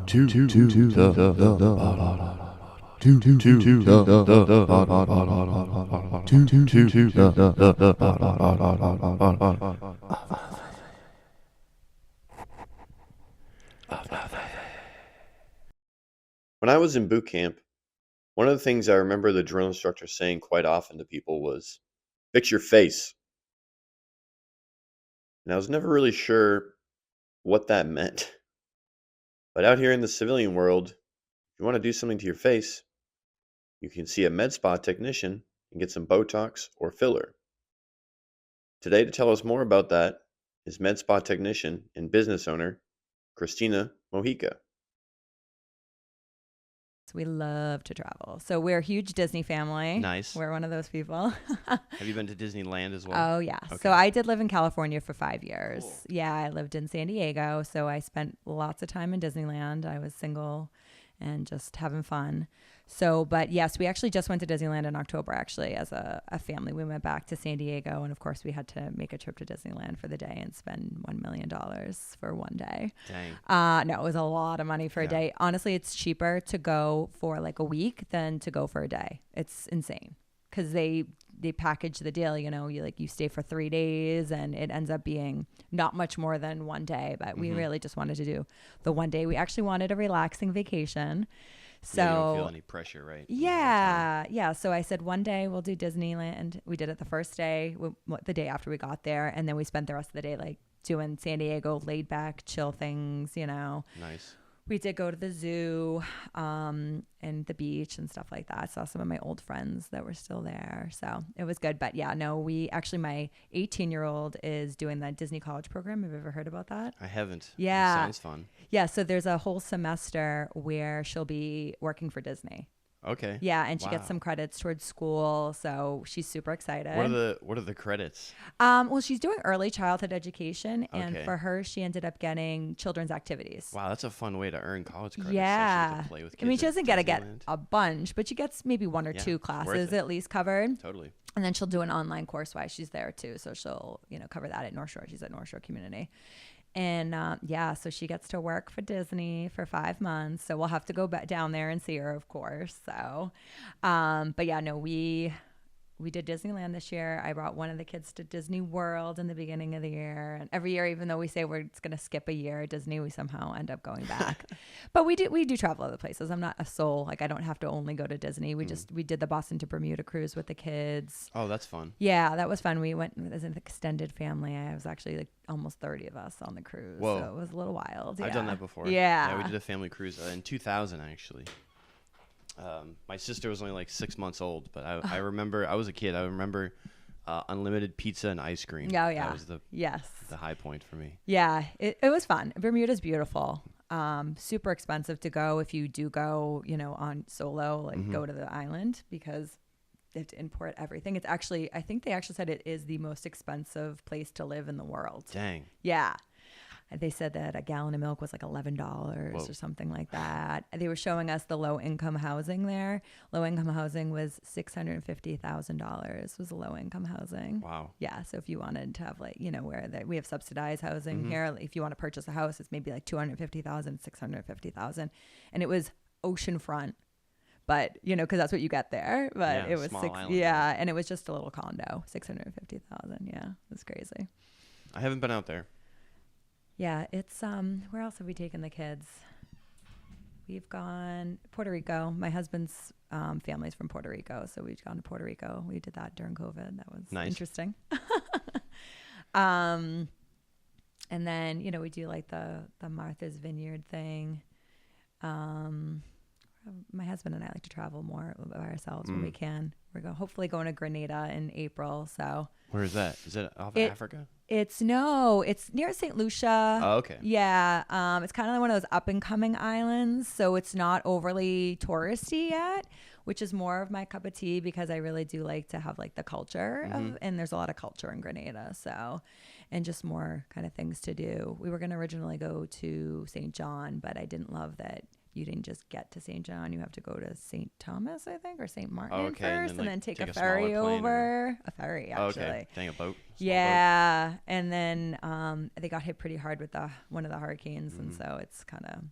When I was in boot camp, one of the things I remember the drill instructor saying quite often to people was, fix your face. And I was never really sure what that meant. But out here in the civilian world, if you want to do something to your face, you can see a MedSpa technician and get some Botox or filler. Today, to tell us more about that, is MedSpa technician and business owner, Christina Mojica. We love to travel. So we're a huge Disney family. Nice. We're one of those people. Have you been to Disneyland as well? Oh, yeah. Okay. So I did live in California for 5 years. Cool. Yeah, I lived in San Diego. So I spent lots of time in Disneyland. I was single and just having fun. So, but yes, we actually just went to Disneyland in October, actually, as a family. We went back to San Diego. And of course, we had to make a trip to Disneyland for the day and spend $1 million for one day. Dang. No, it was a lot of money for a day. Honestly, it's cheaper to go for like a week than to go for a day. It's insane because they package the deal. You know, you stay for 3 days and it ends up being not much more than one day. But we really just wanted to do the one day. We actually wanted a relaxing vacation. So you don't feel any pressure, right? Yeah. So I said one day we'll do Disneyland. We did it the first day, the day after we got there, and then we spent the rest of the day like doing San Diego laid back, chill things. You know. Nice. We did go to the zoo and the beach and stuff like that. Saw some of my old friends that were still there. So it was good. But yeah, no, my 18-year-old is doing the Disney College program. Have you ever heard about that? I haven't. Yeah. It sounds fun. Yeah. So there's a whole semester where she'll be working for Disney. Okay. Yeah, and she gets some credits towards school, so she's super excited. What are the credits? Well, she's doing early childhood education, and Okay. for her, she ended up getting children's activities. Wow, that's a fun way to earn college credits. Yeah. To play with kids I mean, she doesn't get Disneyland. a bunch, but she gets maybe one or two classes at least covered. Totally. And then she'll do an online course while she's there too, so she'll cover that at North Shore. She's at North Shore Community. And so she gets to work for Disney for 5 months. So we'll have to go back down there and see her, of course. So, but yeah, no, we did Disneyland this year. I brought one of the kids to Disney World in the beginning of the year. And every year, even though we say we're just going to skip a year at Disney, we somehow end up going back. But we do travel other places. I'm not a soul. Like, I don't have to only go to Disney. We did the Boston to Bermuda cruise with the kids. Oh, that's fun. Yeah, that was fun. We went as an extended family. I was actually like almost 30 of us on the cruise. Whoa. So it was a little wild. I've done that before. Yeah. Yeah, we did a family cruise in 2000, actually. My sister was only like 6 months old, but I remember, I was a kid. I remember unlimited pizza and ice cream. Oh, yeah. That was the high point for me. Yeah, it was fun. Bermuda's beautiful. Super expensive to go if you do go, on solo, go to the island because they have to import everything. It's actually, I think they actually said it is the most expensive place to live in the world. Dang. Yeah. They said that a gallon of milk was like $11 or something like that. They were showing us the low-income housing there. Low-income housing was $650,000 was low-income housing. Wow. Yeah, so if you wanted to have we have subsidized housing here. If you want to purchase a house, it's maybe like $250,000, $650,000. And it was oceanfront. But, because that's what you get there. But it was and it was just a little condo, $650,000. Yeah, it was crazy. I haven't been out there. Yeah, it's where else have we taken the kids? We've gone Puerto Rico. My husband's family's from Puerto Rico, so we've gone to Puerto Rico. We did that during COVID. That was interesting. And then, we do like the Martha's Vineyard thing. My husband and I like to travel more by ourselves when we can. We're hopefully going to Grenada in April. So where is that? Is it off Africa? It's near St. Lucia. Oh, okay. Yeah. It's kind of like one of those up and coming islands. So it's not overly touristy yet, which is more of my cup of tea because I really do like to have like the culture and there's a lot of culture in Grenada. So, and just more kind of things to do. We were going to originally go to St. John, but I didn't love that you didn't just get to St. John. You have to go to St. Thomas, I think, or St. Martin first, and then take a ferry over. A ferry, actually. Oh, okay. Dang, a boat. Yeah, boat. And then they got hit pretty hard with one of the hurricanes, and so it's kind of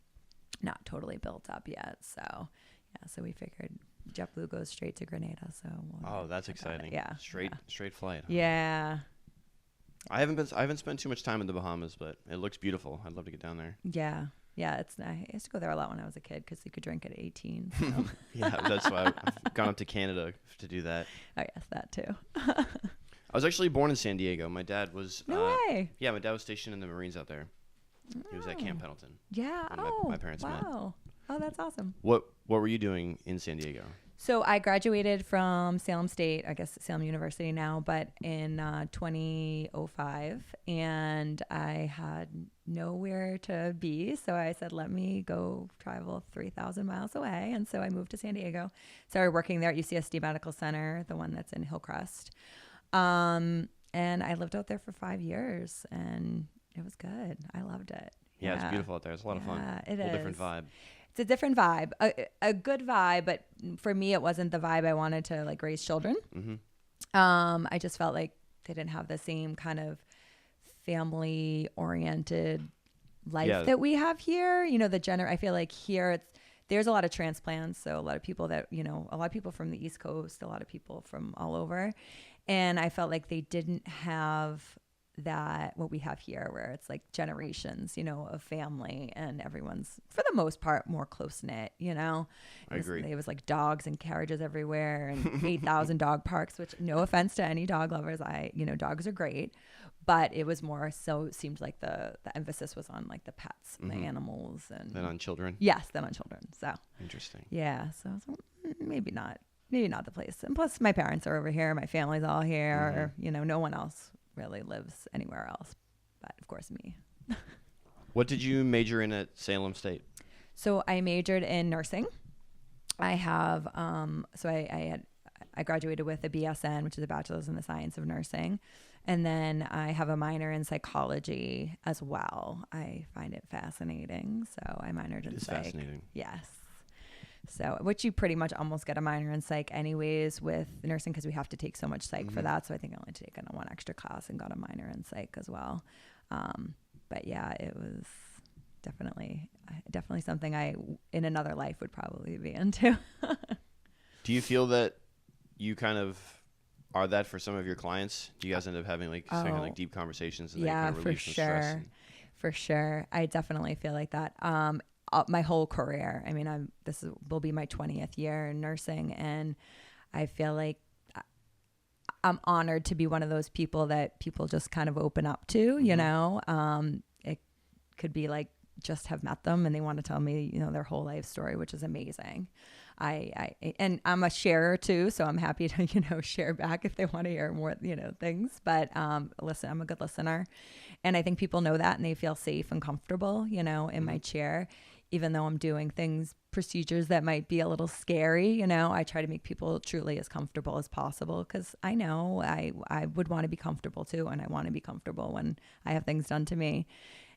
not totally built up yet. So yeah, so we figured JetBlue goes straight to Grenada. So Oh, that's exciting. Yeah. Straight flight. Huh? Yeah. I haven't spent too much time in the Bahamas, but it looks beautiful. I'd love to get down there. Yeah. Yeah, it's nice. I used to go there a lot when I was a kid because you could drink at 18. So. Yeah, that's why I've gone up to Canada to do that. Oh, yes, that too. I was actually born in San Diego. My dad was. No way. Yeah, my dad was stationed in the Marines out there. He was at Camp Pendleton. Yeah. when my parents met. Wow. Oh, that's awesome. What were you doing in San Diego? So I graduated from Salem State, I guess Salem University now, but in 2005, and I had nowhere to be. So I said, let me go travel 3,000 miles away. And so I moved to San Diego, started working there at UCSD Medical Center, the one that's in Hillcrest. And I lived out there for 5 years, and it was good. I loved it. Yeah, it's beautiful out there. It's a lot of fun. It Whole is. different vibe. It's a different vibe, a good vibe, but for me, it wasn't the vibe I wanted to like raise children. Mm-hmm. I just felt like they didn't have the same kind of family oriented life that we have here. You know, I feel like here there's a lot of transplants. So a lot of people a lot of people from the East Coast, a lot of people from all over. And I felt like they didn't have what we have here, where it's like generations, of family, and everyone's for the most part more close knit. I agree. It was like dogs and carriages everywhere, and 8,000 dog parks. Which, no offense to any dog lovers, dogs are great, but it was more so. It seemed like the emphasis was on like the pets, and the animals, and then on children. Yes, then on children. So interesting. Yeah, so maybe not the place. And plus, my parents are over here, my family's all here. No one else really lives anywhere else, but of course me. What did you major in at Salem State? So I majored in nursing. I have I graduated with a BSN, which is a bachelor's in the science of nursing, and then I have a minor in psychology as well. I find it fascinating, so I minored in psych. Fascinating. Yes. So, which you pretty much almost get a minor in psych anyways with nursing, because we have to take so much psych for that. So I think I only taken one extra class and got a minor in psych as well. But yeah, it was definitely something I in another life would probably be into. Do you feel that you kind of are that for some of your clients? Do you guys end up having like deep conversations? And Yeah, kind of for sure. For sure. I definitely feel like that. My whole career. I mean, will be my 20th year in nursing, and I feel like I'm honored to be one of those people that people just kind of open up to. It could be like just have met them and they want to tell me, their whole life story, which is amazing. And I'm a sharer too, so I'm happy to share back if they want to hear more things. But listen, I'm a good listener, and I think people know that, and they feel safe and comfortable, in my chair. Even though I'm doing procedures that might be a little scary, I try to make people truly as comfortable as possible, because I know I would want to be comfortable too, and I want to be comfortable when I have things done to me.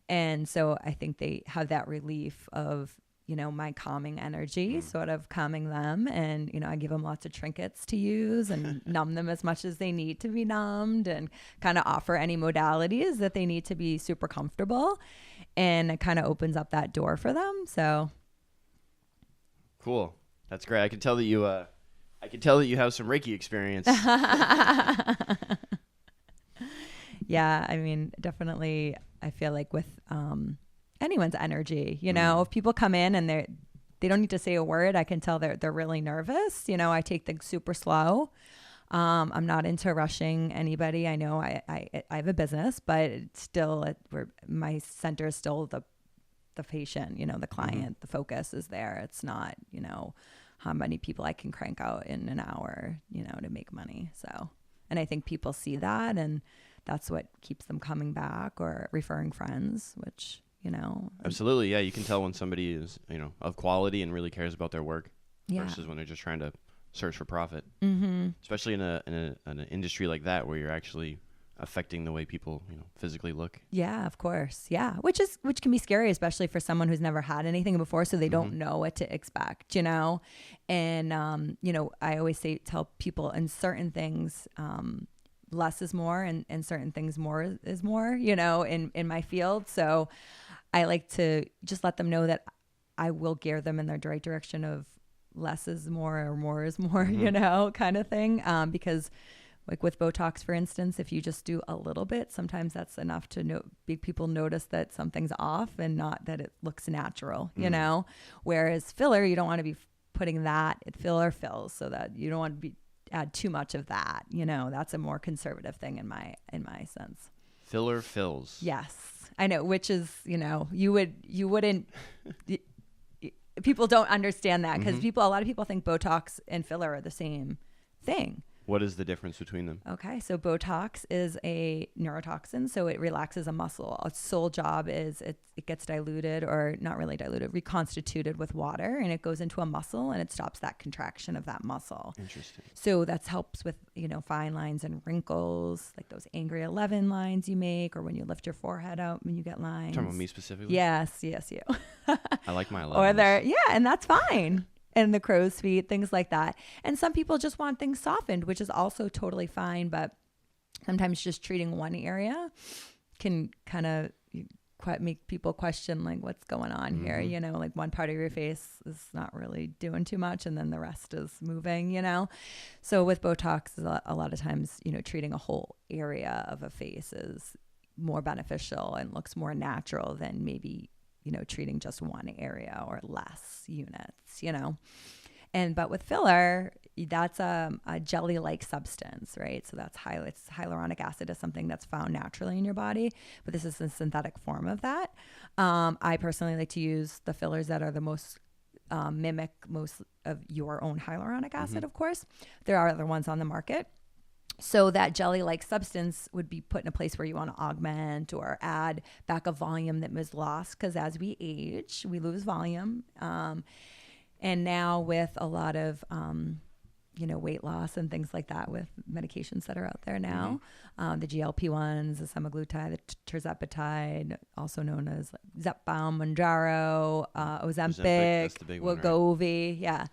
And so I think they have that relief of, my calming energy, sort of calming them. And, I give them lots of trinkets to use and numb them as much as they need to be numbed, and kind of offer any modalities that they need to be super comfortable. And it kind of opens up that door for them. So cool. That's great. I can tell that you have some Reiki experience. Yeah, I mean, definitely. I feel like with anyone's energy, if people come in and they don't need to say a word, I can tell they're really nervous. I take things super slow. I'm not into rushing anybody. I know I have a business, but it's still my center is still the patient, the client. The focus is there. It's not, how many people I can crank out in an hour, to make money. So, and I think people see that, and that's what keeps them coming back or referring friends, which, Absolutely. Yeah. You can tell when somebody is, of quality and really cares about their work versus when they're just trying to search for profit, especially in an industry like that, where you're actually affecting the way people, physically look. Yeah, of course. Yeah. Which can be scary, especially for someone who's never had anything before. So they don't know what to expect, and, I always tell people in certain things, less is more, and certain things more is more, in my field. So I like to just let them know that I will gear them in the right direction of less is more or more is more, you know, kind of thing. Because like with Botox, for instance, if you just do a little bit, sometimes that's enough to make people notice that something's off and not that it looks natural, you know? Whereas filler, you don't want to be putting that, filler fills, so that you don't want to add too much of that, you know? That's a more conservative thing in my sense. Filler fills. Yes. I know, which is, you know, you wouldn't people don't understand that because a lot of people think Botox and filler are the same thing. What is the difference between them? Okay, so Botox is a neurotoxin, so it relaxes a muscle. Its sole job is it gets diluted, or not really diluted, reconstituted with water, and it goes into a muscle, and it stops that contraction of that muscle. Interesting. So that helps with, you know, fine lines and wrinkles, like those angry 11 lines you make, or when you lift your forehead out when you get lines. Talking about me specifically? Yes, you. I like my 11s. Or and that's fine. And the crow's feet, things like that. And some people just want things softened, which is also totally fine. But sometimes just treating one area can kind of make people question, like, what's going on here? You know, like one part of your face is not really doing too much, and then the rest is moving, you know? So with Botox, a lot of times, you know, treating a whole area of a face is more beneficial and looks more natural than maybe, you know, treating just one area or less units, you know. But with filler, that's a jelly-like substance, right? So that's it's hyaluronic acid is something that's found naturally in your body, but this is a synthetic form of that. I personally like to use the fillers that are the most mimic most of your own hyaluronic acid, of course. There are other ones on the market. So that jelly-like substance would be put in a place where you want to augment or add back a volume that was lost, because as we age, we lose volume. And now with a lot of, you know, weight loss and things like that with medications that are out there now, the GLP-1s, the semaglutide, the tirzepatide, also known as Zepbound, Mounjaro, Ozempic, Wegovy,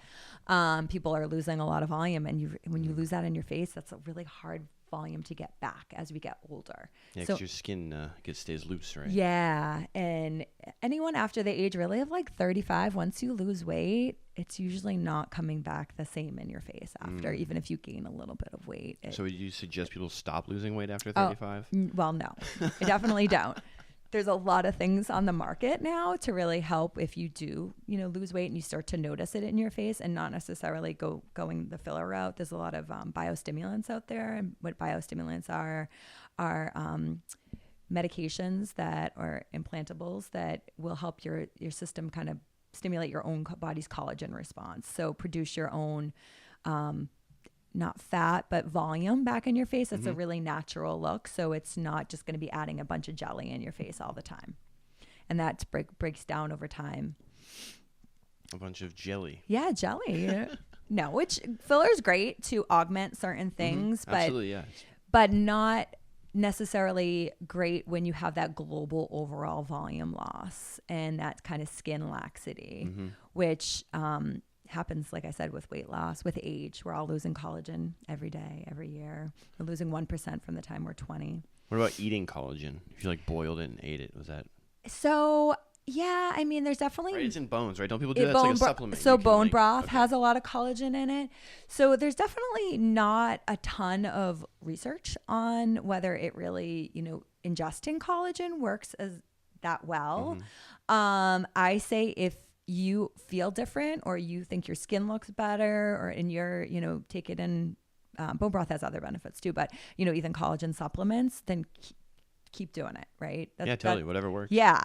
people are losing a lot of volume, and when you lose that in your face, that's a really hard volume to get back as we get older. Yeah, because your skin stays loose, right? Yeah, and anyone after the age really of like 35, once you lose weight, it's usually not coming back the same in your face after, even if you gain a little bit of weight. So would you suggest people stop losing weight after 35? Well, no, I definitely don't. There's a lot of things on the market now to really help if you do, you know, lose weight and you start to notice it in your face, and not necessarily going the filler route. There's a lot of biostimulants out there, and what biostimulants are medications that are implantables that will help your system kind of stimulate your own body's collagen response. So produce your own not fat, but volume back in your face. It's a really natural look. So it's not just going to be adding a bunch of jelly in your face all the time. And that breaks down over time. A bunch of jelly. Yeah, jelly. No, which filler is great to augment certain things, but not necessarily great when you have that global overall volume loss and that kind of skin laxity, which happens, like I said, with weight loss, with age. We're all losing collagen every day, every year. We're losing 1% from the time we're 20. What about eating collagen? If you like boiled it and ate it, was that? So, yeah, I mean, there's definitely... Right, it's in bones, right? Don't people do that? It's like a supplement. So bone broth has a lot of collagen in it. So there's definitely not a ton of research on whether it really, you know, ingesting collagen works as that well. I say if you feel different, or you think your skin looks better, or in your, you know, take it in, bone broth has other benefits too, but, you know, even collagen supplements, then keep doing it, right? Totally, whatever works. Yeah.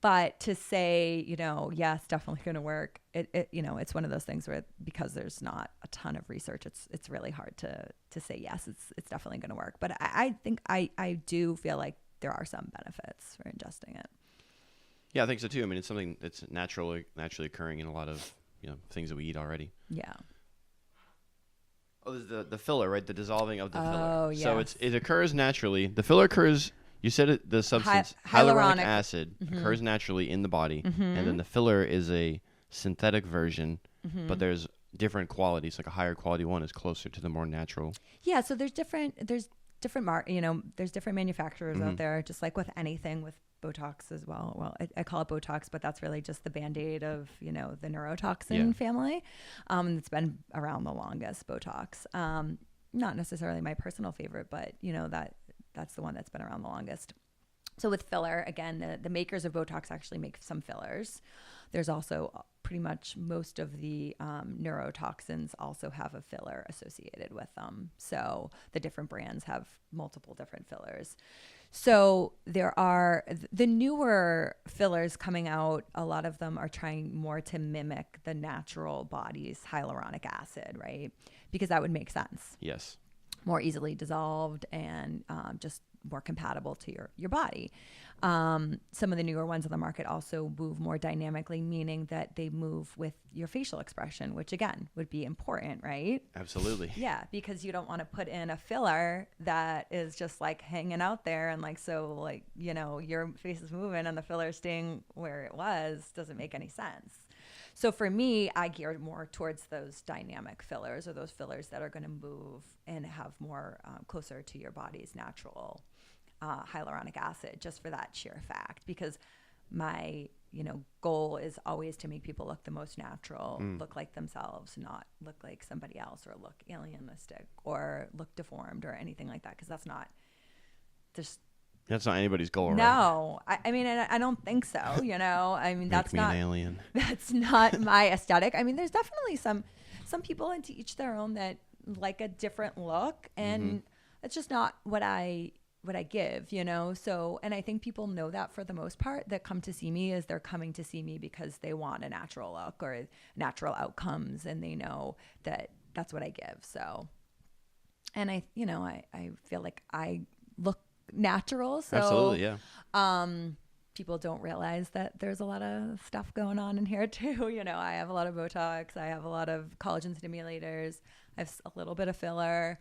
But to say, you know, yes, definitely going to work. It, you know, it's one of those things where, because there's not a ton of research, it's really hard to say, yes, it's definitely going to work. But I think I do feel like there are some benefits for ingesting it. Yeah, I think so too. I mean, it's something that's naturally occurring in a lot of, you know, things that we eat already. Yeah. Oh, there's the filler, right? The dissolving of the filler. Oh, yeah. So it occurs naturally. The filler occurs. You said it. The substance hyaluronic acid occurs naturally in the body, and then the filler is a synthetic version, but there's different qualities. Like a higher quality one is closer to the more natural. Yeah. So there's different manufacturers out there, just like with anything with Botox as well. Well, I call it Botox, but that's really just the Band-Aid of, the neurotoxin family. It's been around the longest, Botox. Not necessarily my personal favorite, but that's the one that's been around the longest. So with filler, again, the makers of Botox actually make some fillers. There's also pretty much most of the neurotoxins also have a filler associated with them. So the different brands have multiple different fillers. So there are the newer fillers coming out. A lot of them are trying more to mimic the natural body's hyaluronic acid, right? Because that would make sense. Yes. More easily dissolved and just more compatible to your body. Some of the newer ones on the market also move more dynamically, meaning that they move with your facial expression, which again would be important, right? Absolutely. Yeah, because you don't want to put in a filler that is just like hanging out there and your face is moving and the filler is staying where it was. Doesn't make any sense. So for me, I geared more towards those dynamic fillers, or those fillers that are going to move and have more closer to your body's natural hyaluronic acid, just for that sheer fact. Because my goal is always to make people look the most natural, look like themselves, not look like somebody else, or look alienistic, or look deformed, or anything like that. Because that's not anybody's goal, right? No, I mean, I don't think so. I mean, that's Make me not an alien. That's not my aesthetic. I mean, there's definitely some people, and to each their own, that like a different look, and it's just not what I give. So, and I think people know that for the most part, that come to see me, is they're coming to see me because they want a natural look or natural outcomes, and they know that that's what I give. So, and I feel like I look natural. So Absolutely, yeah. People don't realize that there's a lot of stuff going on in here too. I have a lot of Botox. I have a lot of collagen stimulators. I have a little bit of filler.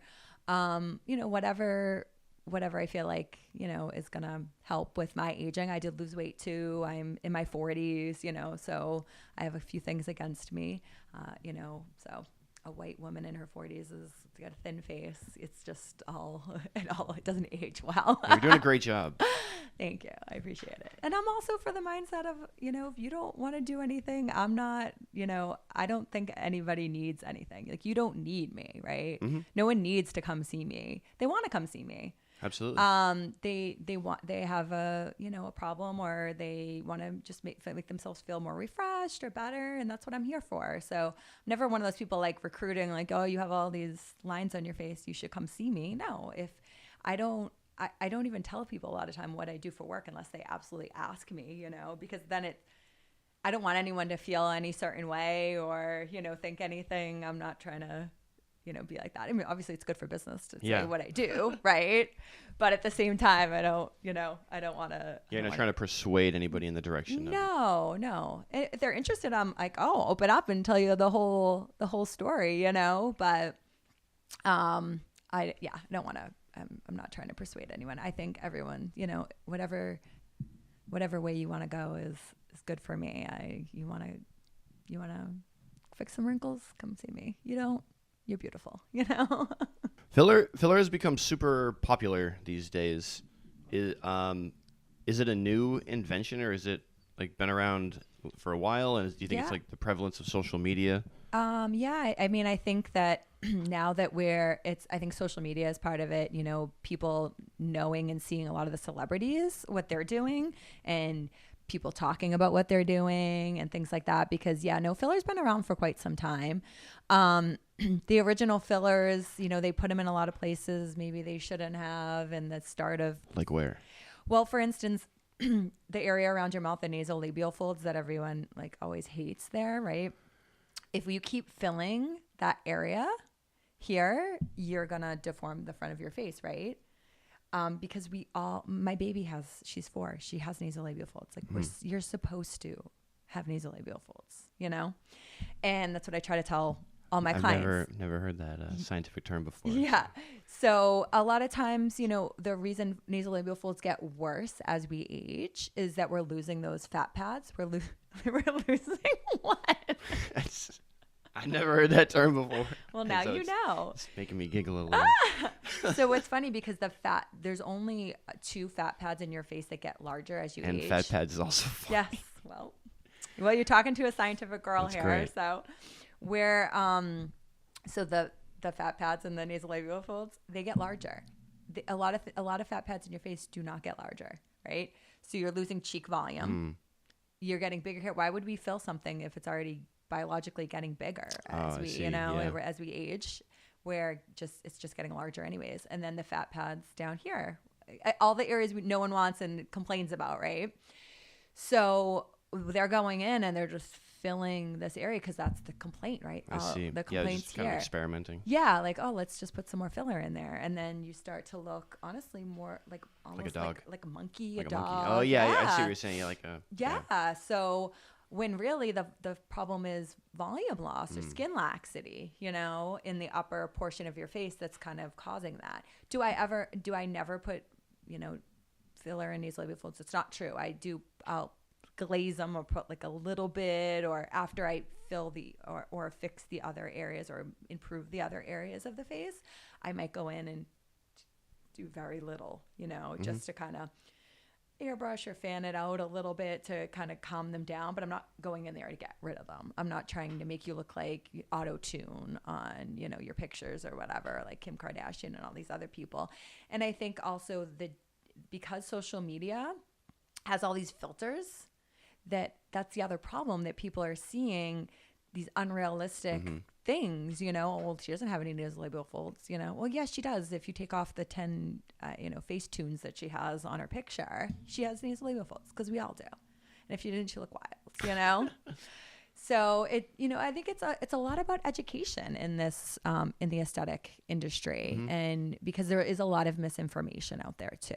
Whatever I feel like, is going to help with my aging. I did lose weight too. I'm in my 40s, so I have a few things against me, so a white woman in her 40s has got a thin face. It's just it doesn't age well. You're doing a great job. Thank you. I appreciate it. And I'm also for the mindset of, if you don't want to do anything, I'm not, I don't think anybody needs anything. Like, you don't need me, right? Mm-hmm. No one needs to come see me. They want to come see me. Absolutely. They have a problem, or they want to just make themselves feel more refreshed or better, and that's what I'm here for. So I'm never one of those people like recruiting, like, oh, you have all these lines on your face, you should come see me. No, if I don't even tell people a lot of time what I do for work unless they absolutely ask me, because then I don't want anyone to feel any certain way or, think anything. I'm not trying to be like that. I mean, obviously it's good for business to say what I do, right? But at the same time, I don't want to. You're not trying to persuade anybody in the direction. No. If they're interested, I'm like, oh, open up and tell you the whole story, But I don't want to. I'm not trying to persuade anyone. I think everyone, whatever way you want to go is good for me. You want to fix some wrinkles? Come see me. You don't. You're beautiful, Filler has become super popular these days. Is it a new invention, or is it like been around for a while? And do you think it's like the prevalence of social media? I mean, I think that now that I think social media is part of it, people knowing and seeing a lot of the celebrities, what they're doing, and people talking about what they're doing and things like that, because filler's been around for quite some time. The original fillers, they put them in a lot of places maybe they shouldn't have, and the start of, like, where? Well, for instance, the area around your mouth, the nasolabial folds that everyone like always hates there, right? If you keep filling that area here, you're gonna deform the front of your face, right? Because my baby she's 4, she has nasolabial folds. Like, you're supposed to have nasolabial folds, and that's what I try to tell all my clients. I've never heard that scientific term before. Yeah. So a lot of times, the reason nasolabial folds get worse as we age is that we're losing those fat pads. We're losing what? I never heard that term before. Well, now so you know. It's making me giggle a little. So what's funny because there's only 2 fat pads in your face that get larger as you age. And fat pads is also funny. Yes. Well, you're talking to a scientific girl That's here. great. So so the fat pads and the nasolabial folds, they get larger. A lot of fat pads in your face do not get larger, right? So you're losing cheek volume. You're getting bigger hair. Why would we fill something if it's already biologically getting bigger as as we age, where it's just getting larger anyways. And then the fat pads down here, all the areas no one wants and complains about, right? So they're going in and they're just filling this area because that's the complaint, right? I see. The complaint's just kind of experimenting. Yeah, like, oh, let's just put some more filler in there, and then you start to look honestly more like almost like a dog, like a monkey, like a dog. monkey. Oh yeah, I see what you're saying. Yeah, like a So when really the problem is volume loss or skin laxity, in the upper portion of your face that's kind of causing that. Do I never put, filler in nasolabial folds? It's not true. I'll glaze them or put like a little bit, or after I fill or fix the other areas or improve the other areas of the face, I might go in and do very little, just to kind of airbrush or fan it out a little bit to kind of calm them down, but I'm not going in there to get rid of them. I'm not trying to make you look like auto-tune on, your pictures or whatever, like Kim Kardashian and all these other people. And I think also because social media has all these filters, that's the other problem, that people are seeing these unrealistic things, well, she doesn't have any nasolabial folds, well, yes, she does. If you take off the 10, face tunes that she has on her picture, she has nasolabial folds, because we all do. And if she didn't, she look wild, So I think it's a lot about education in this, in the aesthetic industry, and because there is a lot of misinformation out there too.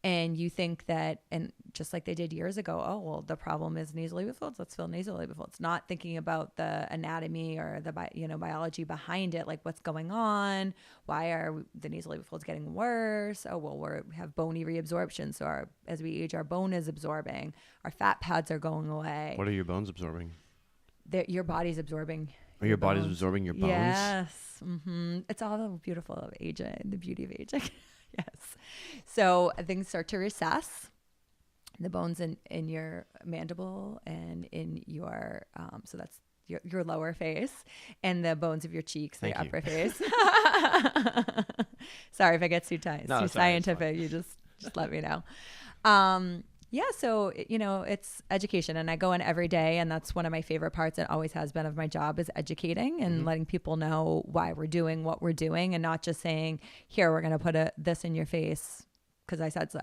And you think that, and just like they did years ago, oh, well, the problem is nasolabial folds, let's fill nasolabial folds, not thinking about the anatomy or the biology behind it, like what's going on, why are the nasolabial folds getting worse? Oh, well, we have bony reabsorption, so as we age, our bone is absorbing, our fat pads are going away. What are your bones absorbing? Your body's absorbing. Your body's absorbing your bones? Yes. It's all the beauty of aging. Yes. So things start to recess. The bones in your mandible and in your, so that's your lower face, and the bones of your cheeks, the upper face. Sorry if I get too scientific. You just let me know. Yeah, so, it's education, and I go in every day, and that's one of my favorite parts. It always has been of my job, is educating and letting people know why we're doing what we're doing, and not just saying, here, we're going to put this in your face because I said so.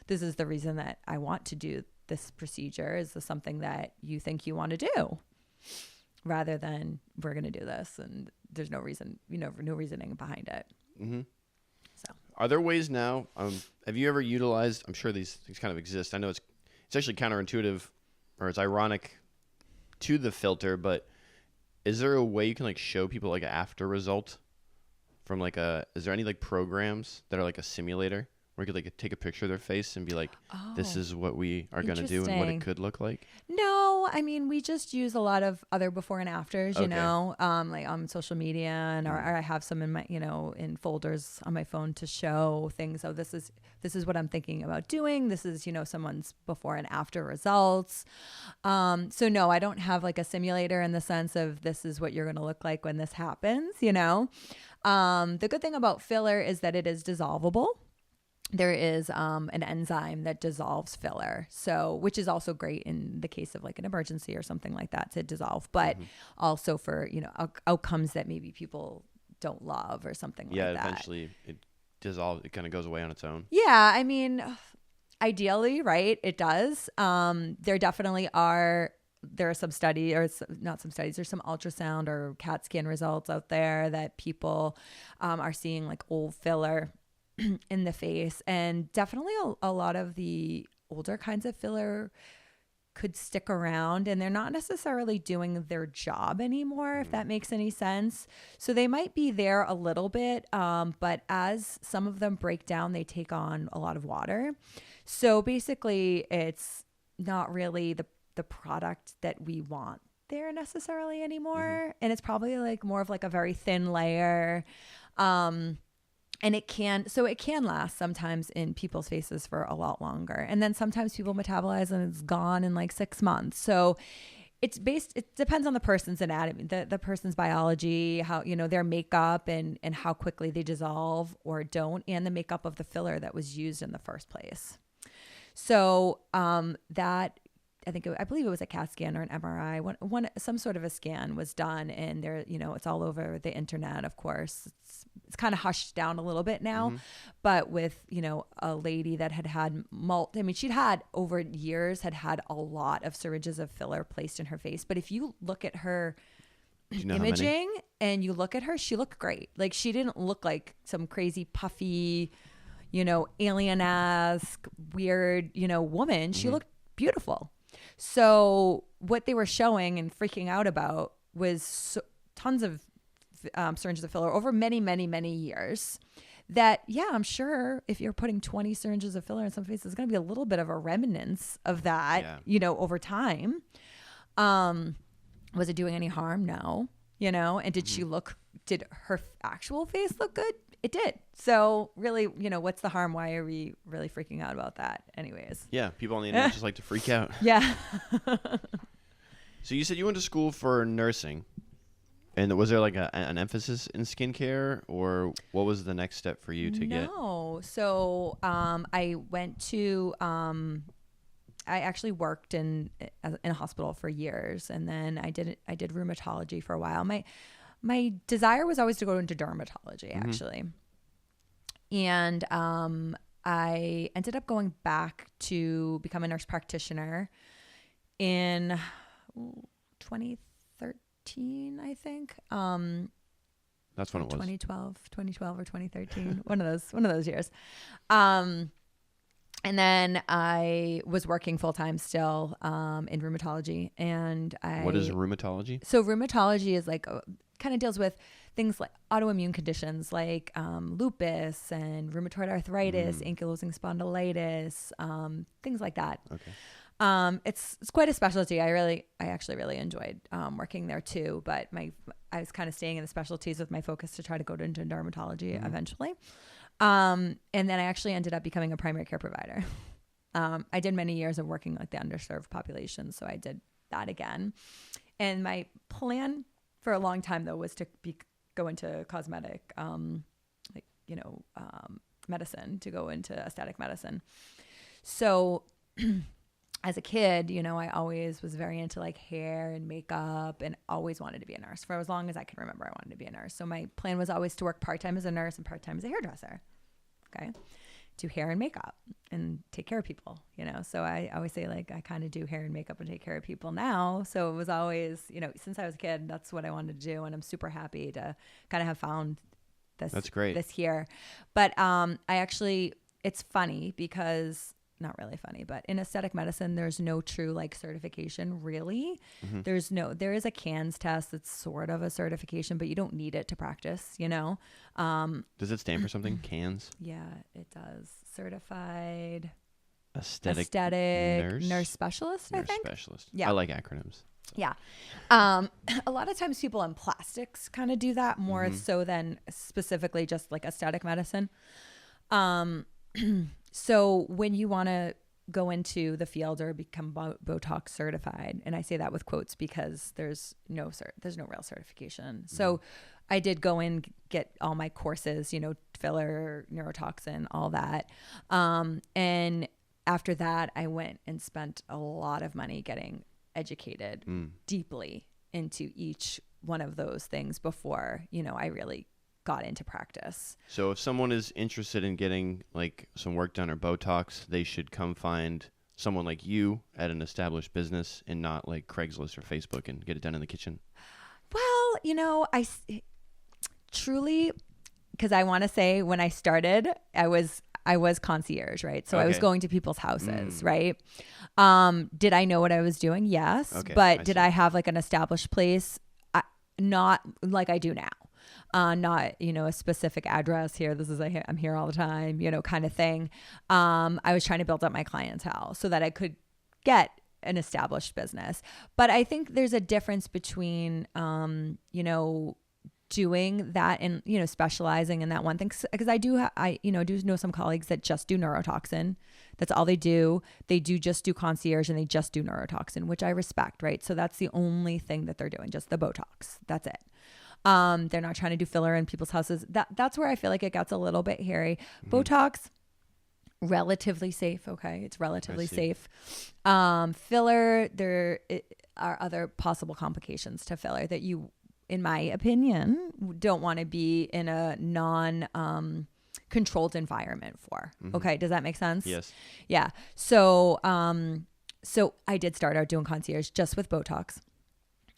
This is the reason that I want to do this procedure. Is this something that you think you want to do? Rather than, we're going to do this, and there's no reason, no reasoning behind it. So, are there ways now? Have you ever utilized? I'm sure these things kind of exist. I know it's actually counterintuitive, or it's ironic to the filter. But is there a way you can like show people like an after result from like is there any like programs that are like a simulator where you could like take a picture of their face and be like, this is what we are going to do and what it could look like? No, I mean, we just use a lot of other before and afters, like on social media, and or I have some in my, in folders on my phone to show things. Oh, this is what I'm thinking about doing. This is, someone's before and after results. So no, I don't have like a simulator in the sense of this is what you're going to look like when this happens, The good thing about filler is that it is dissolvable. There is an enzyme that dissolves filler, which is also great in the case of like an emergency or something like that to dissolve, but also for, outcomes that maybe people don't love or something like that. Yeah, eventually it dissolves. It kind of goes away on its own. Yeah, I mean, ideally, right, it does. There definitely are. There are some studies, or not some studies, there's some ultrasound or CAT scan results out there that people are seeing like old filler in the face, and definitely a lot of the older kinds of filler could stick around, and they're not necessarily doing their job anymore, if that makes any sense. So they might be there a little bit, but as some of them break down, they take on a lot of water. So basically it's not really the product that we want there necessarily anymore. And it's probably like more of like a very thin layer. And it can last sometimes in people's faces for a lot longer. And then sometimes people metabolize and it's gone in like 6 months. So it depends on the person's anatomy, the person's biology, how, their makeup and how quickly they dissolve or don't, and the makeup of the filler that was used in the first place. So I believe it was a CAT scan or an MRI. Some sort of a scan was done, and there, it's all over the internet. Of course, it's kind of hushed down a little bit now, but with a lady that had she'd had over years had a lot of syringes of filler placed in her face. But if you look at her imaging and you look at her, she looked great. Like, she didn't look like some crazy puffy, alien-esque, weird, woman. She looked beautiful. So what they were showing and freaking out about was tons of syringes of filler over many, many, many years. That, I'm sure if you're putting 20 syringes of filler in some faces, there's going to be a little bit of a remnants of that, over time. Was it doing any harm? No. And did her actual face look good? It did. So really, what's the harm? Why are we really freaking out about that anyways? Yeah. People on the internet just like to freak out. Yeah. So you said you went to school for nursing, and was there like an emphasis in skincare, or what was the next step for you to get? No. So I went to I actually worked in a hospital for years, and then I did rheumatology for a while. My desire was always to go into dermatology, actually. And I ended up going back to become a nurse practitioner in 2013, I think. That's when it was. 2012 or 2013, one of those years. And then I was working full time still in rheumatology. And What is rheumatology? So rheumatology is like kind of deals with things like autoimmune conditions like lupus and rheumatoid arthritis, ankylosing spondylitis, things like that. Okay. It's quite a specialty. I actually really enjoyed working there too. But I was kind of staying in the specialties with my focus to try to go into dermatology eventually. And then I actually ended up becoming a primary care provider. I did many years of working like the underserved population, so I did that again. And my plan for a long time though was to go into cosmetic, medicine, to go into aesthetic medicine. So as a kid, I always was very into like hair and makeup and always wanted to be a nurse. For as long as I can remember, I wanted to be a nurse. So my plan was always to work part-time as a nurse and part-time as a hairdresser. Okay. Do hair and makeup and take care of people, So I always say like, I kind of do hair and makeup and take care of people now. So it was always, since I was a kid, that's what I wanted to do. And I'm super happy to kind of have found this. That's great. This here. But it's funny because not really funny, but in aesthetic medicine, there's no true like certification really. There is a CANS test that's sort of a certification, but you don't need it to practice, Does it stand for something? CANS? Yeah, it does. Certified Aesthetic nurse specialist, I think. Specialist. Yeah. I like acronyms. Yeah. A lot of times people in plastics kind of do that more so than specifically just like aesthetic medicine. So when you want to go into the field or become Botox certified, and I say that with quotes because there's no real certification. So I did go in, get all my courses, filler, neurotoxin, all that. And after that, I went and spent a lot of money getting educated deeply into each one of those things before, I really got into practice. So if someone is interested in getting like some work done or Botox, they should come find someone like you at an established business and not like Craigslist or Facebook and get it done in the kitchen. Well, I truly, because I want to say when I started, I was concierge, right? So I was going to people's houses, right? Did I know what I was doing? Yes. Okay, but did I have like an established place? Not like I do now. Not, a specific address here. This is I'm here all the time, kind of thing. I was trying to build up my clientele so that I could get an established business. But I think there's a difference between, doing that and, specializing in that one thing. Because I do know some colleagues that just do neurotoxin. That's all they do. They just do concierge and they just do neurotoxin, which I respect, right? So that's the only thing that they're doing, just the Botox. That's it. They're not trying to do filler in people's houses. That's where I feel like it gets a little bit hairy. Botox, relatively safe. Okay. It's relatively safe. Filler, there are other possible complications to filler that you, in my opinion, don't want to be in a controlled environment for. Okay. Does that make sense? Yes. Yeah. So I did start out doing concierge just with Botox,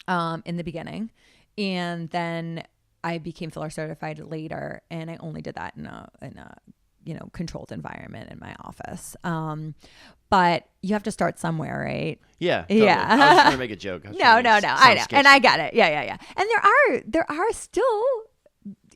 in the beginning. And then I became filler certified later, and I only did that in a controlled environment in my office. But you have to start somewhere, right? Yeah. Totally. Yeah. I was just trying to make a joke. No. I know. Sketchy. And I get it. Yeah. And there are still,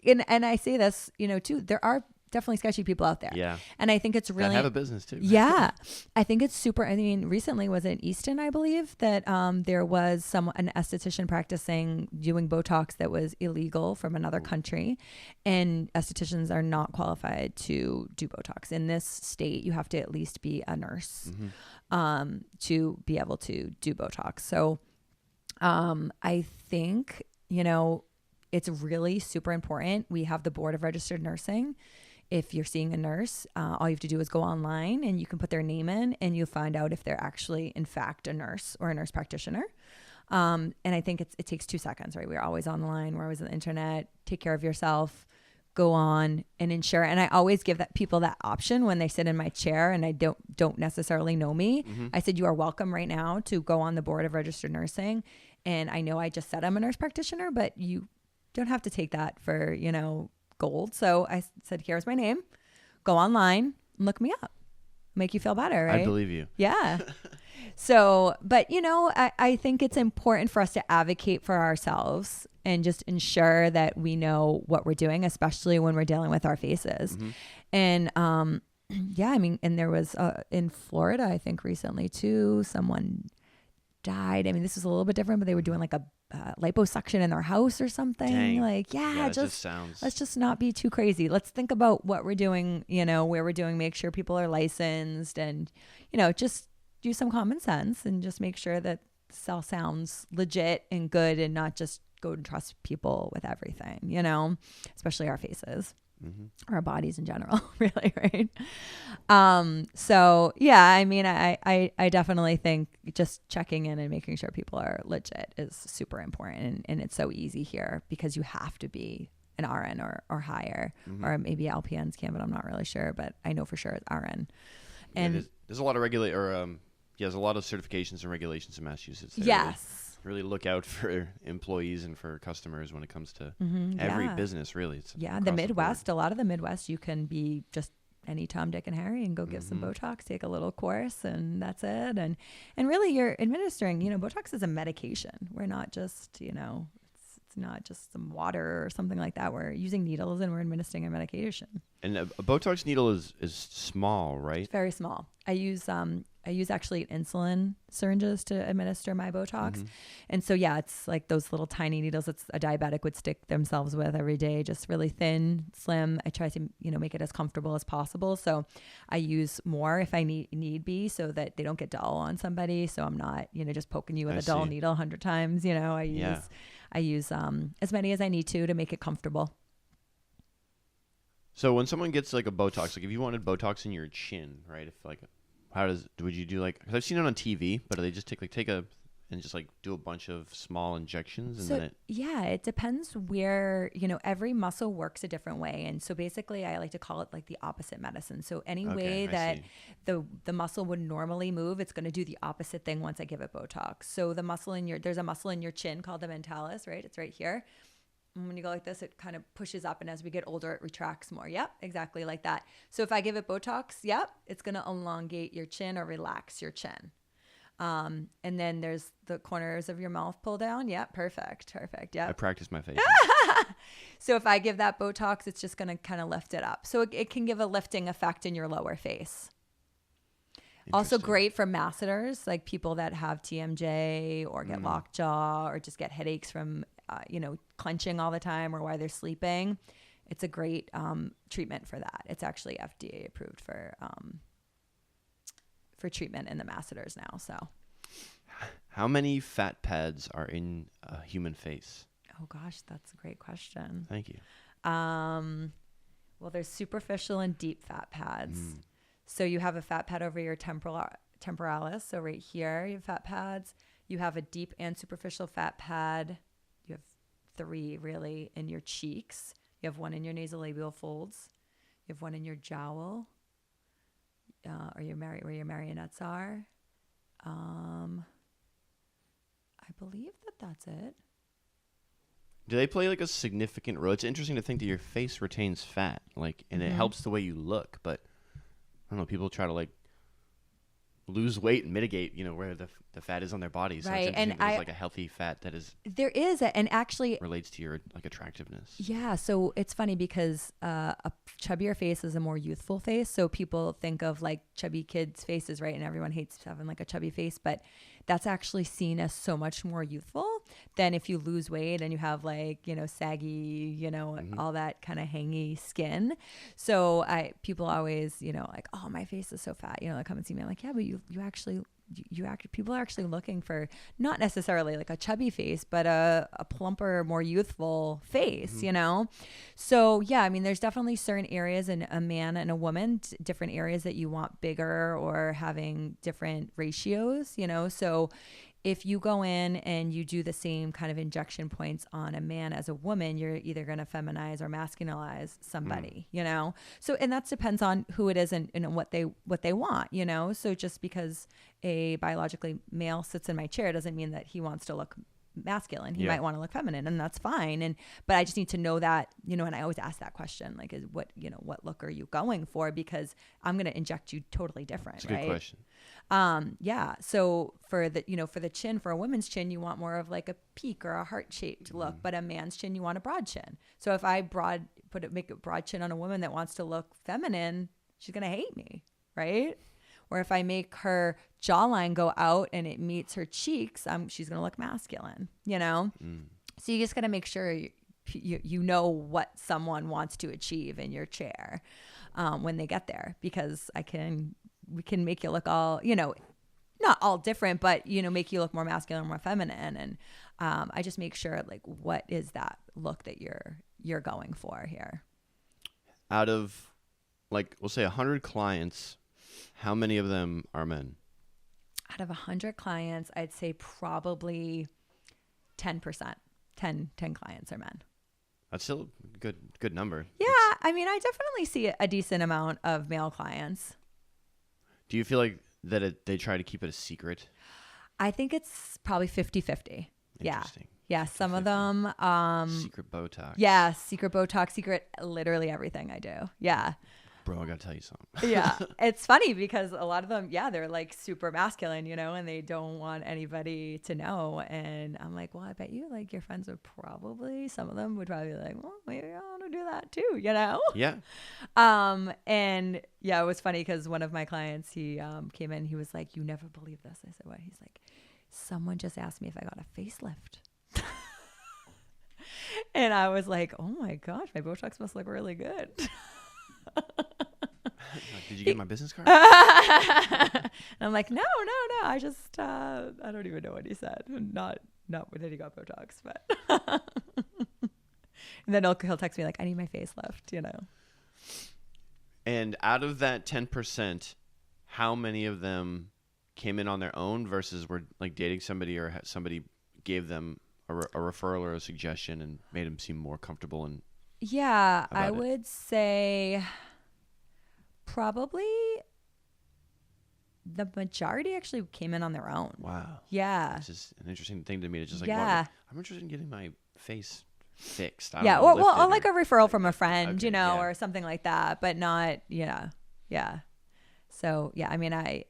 and I say this, too, there are definitely sketchy people out there. Yeah. And I think it's really, that have a business too. Yeah. I think it's super, recently was in Easton, I believe, that there was an esthetician practicing doing Botox that was illegal from another country, and estheticians are not qualified to do Botox. In this state, you have to at least be a nurse to be able to do Botox. So I think, it's really super important. We have the Board of Registered Nursing. If you're seeing a nurse, all you have to do is go online and you can put their name in and you'll find out if they're actually, in fact, a nurse or a nurse practitioner. And I think it takes 2 seconds, right? We're always online. We're always on the internet. Take care of yourself. Go on and ensure. And I always give people that option when they sit in my chair and I don't necessarily know me. I said, you are welcome right now to go on the Board of Registered Nursing. And I know I just said I'm a nurse practitioner, but you don't have to take that for, gold. So I said, here's my name. Go online and look me up. Make you feel better, right? I believe you. Yeah. So, but I think it's important for us to advocate for ourselves and just ensure that we know what we're doing, especially when we're dealing with our faces. And, and there was in Florida, I think recently too, someone died. This was a little bit different, but they were doing like a liposuction in their house or something. Dang. Like, let's just not be too crazy. Let's think about what we're doing, where we're doing, make sure people are licensed and, just do some common sense and just make sure that cell sounds legit and good and not just go and trust people with everything, especially our faces. Our bodies in general, really, right? So yeah, I definitely think just checking in and making sure people are legit is super important, and it's so easy here because you have to be an RN or higher, or maybe LPNs can, but I'm not really sure, but I know for sure it's RN. And there's a lot of there's a lot of certifications and regulations in Massachusetts. Yes. Really look out for employees and for customers when it comes to every business, really. It's the Midwest, a lot of the Midwest, you can be just any Tom, Dick, and Harry and go get some Botox, take a little course, and that's it. And really you're administering, Botox is a medication. We're not just, it's not just some water or something like that. We're using needles and we're administering a medication. And a Botox needle is small, right? It's very small. I use actually insulin syringes to administer my Botox. And so, yeah, it's like those little tiny needles that a diabetic would stick themselves with every day, just really thin, slim. I try to, make it as comfortable as possible. So I use more if I need be so that they don't get dull on somebody. So I'm not, just poking you with a dull needle 100 times. I use as many as I need to make it comfortable. So when someone gets like a Botox, like if you wanted Botox in your chin, right? Would you do like, because I've seen it on TV, but do they just and just like do a bunch of small injections and it depends where, every muscle works a different way. And so basically I like to call it like the opposite medicine. So any way that the muscle would normally move, it's going to do the opposite thing once I give it Botox. So there's a muscle in your chin called the mentalis, right? It's right here. And when you go like this, it kind of pushes up. And as we get older, it retracts more. Yep, exactly like that. So if I give it Botox, it's going to elongate your chin or relax your chin. And then there's the corners of your mouth pull down. Yep, perfect. Yep. I practice my face. So if I give that Botox, it's just going to kind of lift it up. So it can give a lifting effect in your lower face. Also great for masseters, like people that have TMJ or get lockjaw or just get headaches from clenching all the time or why they're sleeping, it's a great treatment for that. It's actually FDA approved for treatment in the masseters now. So, how many fat pads are in a human face? Oh gosh, that's a great question. Thank you. Well, there's superficial and deep fat pads. So you have a fat pad over your temporalis. So right here, you have fat pads. You have a deep and superficial fat pad. You have 3 really in your cheeks. You have 1 in your nasolabial folds. You have 1 in your jowl, or where your marionettes are. I believe that's it. Do they play like a significant role? It's interesting to think that your face retains fat, and it helps the way you look. But I don't know. People try to lose weight and mitigate, where the fat is on their body. So right. It's interesting there's a healthy fat that is. There is, and actually relates to your attractiveness. Yeah. So it's funny because a chubbier face is a more youthful face. So people think of chubby kids' faces, right? And everyone hates having a chubby face, but that's actually seen as so much more youthful than if you lose weight and you have saggy, all that kind of hangy skin. So people always, oh, my face is so fat, they come and see me. I'm like, yeah, but people are actually looking for not necessarily a chubby face, but a plumper, more youthful face, So yeah, I mean, there's definitely certain areas in a man and a woman, different areas that you want bigger or having different ratios, So if you go in and you do the same kind of injection points on a man as a woman, you're either going to feminize or masculinize somebody, So, and that depends on who it is and what they want, So just because a biologically male sits in my chair doesn't mean that he wants to look masculine. He might want to look feminine, and that's fine. But I just need to know that, and I always ask that question, what look are you going for? Because I'm going to inject you totally different. That's a good question. Yeah. So for the chin, for a woman's chin, you want more of a peak or a heart-shaped look, but a man's chin, you want a broad chin. So if I make a broad chin on a woman that wants to look feminine, she's going to hate me, right? Or if I make her jawline go out and it meets her cheeks, she's going to look masculine, So you just got to make sure you know what someone wants to achieve in your chair when they get there, because we can make you look all, not all different, but, make you look more masculine, more feminine. And I just make sure what is that look that you're going for here? Out of we'll say 100 clients, how many of them are men? Out of 100 clients, I'd say probably 10%. 10 clients are men. That's still a good number. Yeah. I mean, I definitely see a decent amount of male clients. Do you feel like that they try to keep it a secret? I think it's probably 50-50. Yeah. Yeah. Some of them. Secret Botox. Yeah. Secret Botox, secret literally everything I do. Yeah. Bro, I got to tell you something. Yeah. It's funny because a lot of them, they're super masculine, and they don't want anybody to know. And I'm like, well, I bet you your friends would probably, some of them would probably be like, well, maybe I want to do that too, Yeah. And yeah, it was funny because one of my clients, he came in, he was like, you never believe this. I said, what? He's like, someone just asked me if I got a facelift. And I was like, oh my gosh, my Botox must look really good. Did you get my business card? And I'm like, no. I just, I don't even know what he said. Not that he got Botox, but. And then he'll text me I need my facelift, And out of that 10%, how many of them came in on their own versus were dating somebody or somebody gave them a referral or a suggestion and made them seem more comfortable and. Yeah, I would say probably the majority actually came in on their own. Wow. Yeah. This is an interesting thing to me. It's just yeah. I'm interested in getting my face fixed. Or a referral from a friend, or something like that, but not, Yeah. So, yeah, I mean, I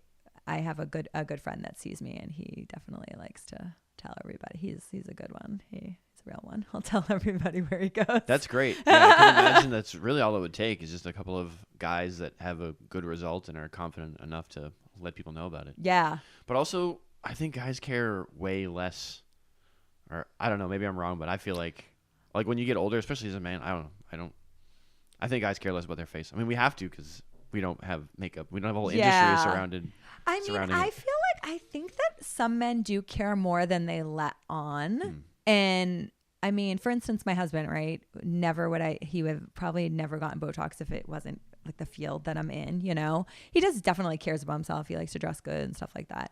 have a good friend that sees me, and he definitely likes to tell everybody. He's a good one. He's a real one. He'll tell everybody where he goes. That's great. Yeah, I can imagine that's really all it would take is just a couple of guys that have a good result and are confident enough to let people know about it. Yeah. But also, I think guys care way less or I don't know, maybe I'm wrong, but I feel like when you get older, especially as a man, I think guys care less about their face. I mean, we have to because we don't have makeup. We don't have a whole industry surrounding I feel like I think that some men do care more than they let on. And I mean, for instance, my husband, right? He would probably never gotten Botox if it wasn't like the field that I'm in, you know? He does definitely cares about himself. He likes to dress good and stuff like that.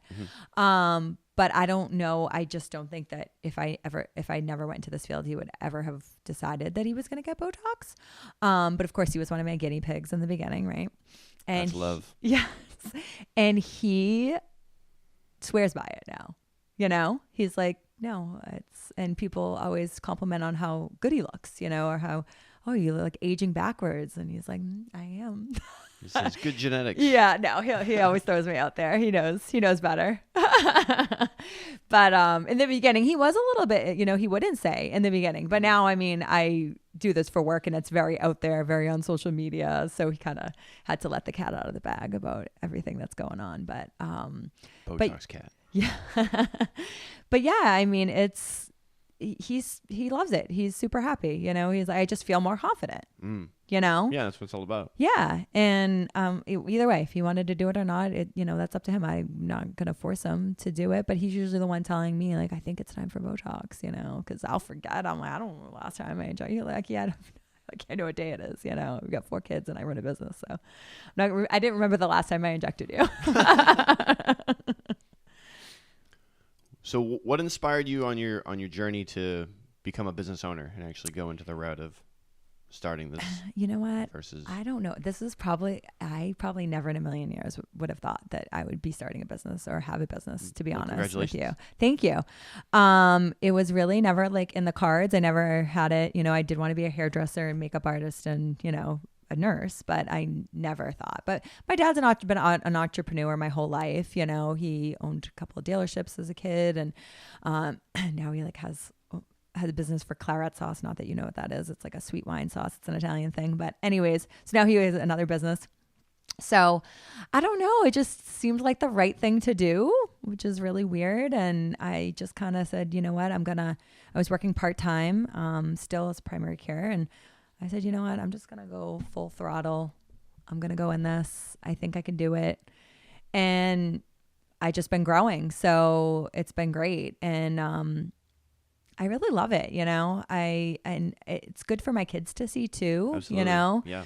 But I don't know. I just don't think that if I never went into this field, he would ever have decided that he was going to get Botox. But of course he was one of my guinea pigs in the beginning, right? And that's love. Yes. And he swears by it now, you know? He's like, no, and people always compliment on how good he looks, you know, or how, oh, you look like aging backwards. And he's like, I am. He says good genetics. Yeah, no, he always throws me out there. He knows better. But in the beginning, he was a little bit, you know, he wouldn't say in the beginning. But now, I mean, I do this for work and it's very out there, very on social media. So he kind of had to let the cat out of the bag about everything that's going on. But Botox cat. Yeah. But yeah, I mean, he loves it. He's super happy. You know, he's like, I just feel more confident, you know? Yeah, that's what it's all about. Yeah. And either way, if he wanted to do it or not, that's up to him. I'm not going to force him to do it, but he's usually the one telling me like, I think it's time for Botox, you know, because I'll forget. I'm like, I don't know the last time I injected. You're like, yeah, I can't know what day it is. You know, we've got 4 kids and I run a business. So I didn't remember the last time I injected you. So what inspired you on your journey to become a business owner and actually go into the route of starting this? You know what? Versus, I don't know. I probably never in a million years would have thought that I would be starting a business or have a business, to be honest with you. Thank you. It was really never like in the cards. I never had it. You know, I did want to be a hairdresser and makeup artist and, you know, a nurse, but I never thought. But my dad's been an entrepreneur my whole life. You know, he owned a couple of dealerships as a kid, and now he like has a business for claret sauce. Not that you know what that is. It's like a sweet wine sauce. It's an Italian thing. But anyways, so now he has another business. So I don't know. It just seemed like the right thing to do, which is really weird. And I just kind of said, you know what, I was working part-time, still as primary care. And I said, you know what, I'm just going to go full throttle. I'm going to go in this. I think I can do it. And I just been growing. So it's been great. And, I really love it. You know, and it's good for my kids to see too. Absolutely. You know, yeah.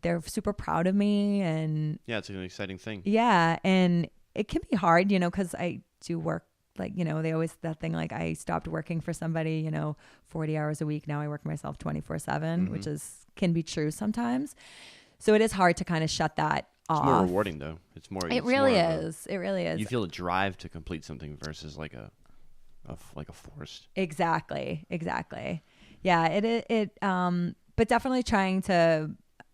They're super proud of me, and yeah, it's an exciting thing. Yeah. And it can be hard, you know, cause I do work. Like, you know, that thing, like I stopped working for somebody, you know, 40 hours a week. Now I work myself 24/7, which can be true sometimes. So it is hard to kind of shut that off. It's more rewarding though. It really is. It really is. You feel a drive to complete something versus like a force. Exactly. Yeah. But definitely trying to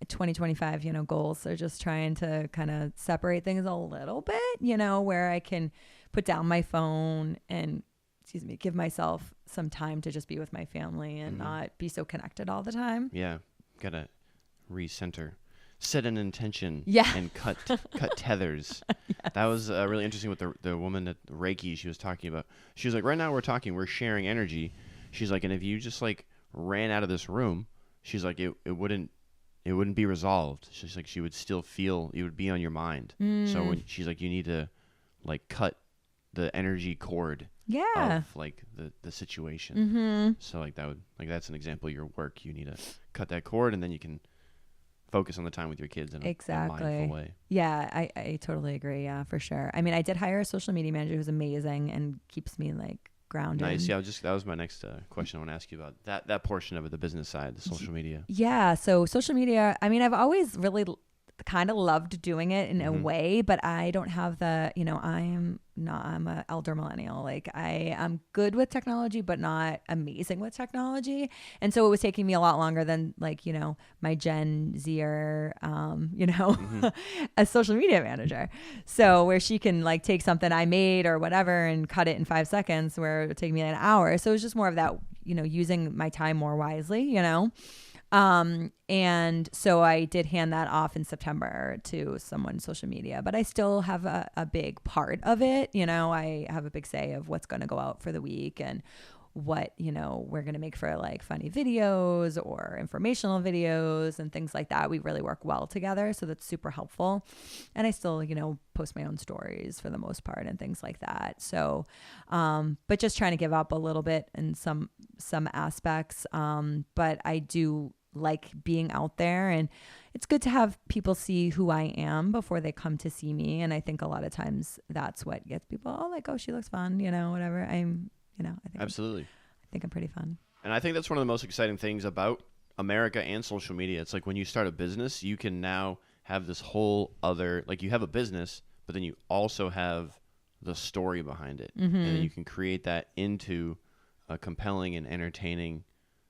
2025, you know, goals are just trying to kind of separate things a little bit, you know, where I can put down my phone and, give myself some time to just be with my family and not be so connected all the time. Yeah. Gotta recenter, set an intention, and cut tethers. Yes. That was really interesting with the woman at Reiki she was talking about. She was like, right now we're sharing energy. She's like, and if you just like ran out of this room, she's like, it wouldn't be resolved. She's like, she would still feel, it would be on your mind. So she's like, you need to like cut the energy cord of like the situation. So like that's an example of your work. You need to cut that cord, and then you can focus on the time with your kids in a mindful way. Yeah, I totally agree. Yeah, for sure. I mean, I did hire a social media manager who's amazing and keeps me like grounded. Nice. Yeah, that was my next question I want to ask you about that portion of it, the business side, the social media. Yeah. So social media, I mean, I've always really kind of loved doing it in a way, but I don't have the, you know, I'm an elder millennial. Like I'm good with technology, but not amazing with technology. And so it was taking me a lot longer than like, you know, my Gen Zer, you know, a social media manager. So where she can like take something I made or whatever and cut it in 5 seconds, where it would take me an hour. So it was just more of that, you know, using my time more wisely, you know? And so I did hand that off in September to someone's social media, but I still have a big part of it. You know, I have a big say of what's going to go out for the week and what, you know, we're going to make for like funny videos or informational videos and things like that. We really work well together. So that's super helpful. And I still, you know, post my own stories for the most part and things like that. So, but just trying to give up a little bit in some aspects. But I do like being out there, and it's good to have people see who I am before they come to see me. And I think a lot of times that's what gets people, oh, like, oh, she looks fun, you know, whatever. You know, I think absolutely. I think I'm pretty fun. And I think that's one of the most exciting things about America and social media. It's like when you start a business, you can now have this whole other, like you have a business, but then you also have the story behind it. And then you can create that into a compelling and entertaining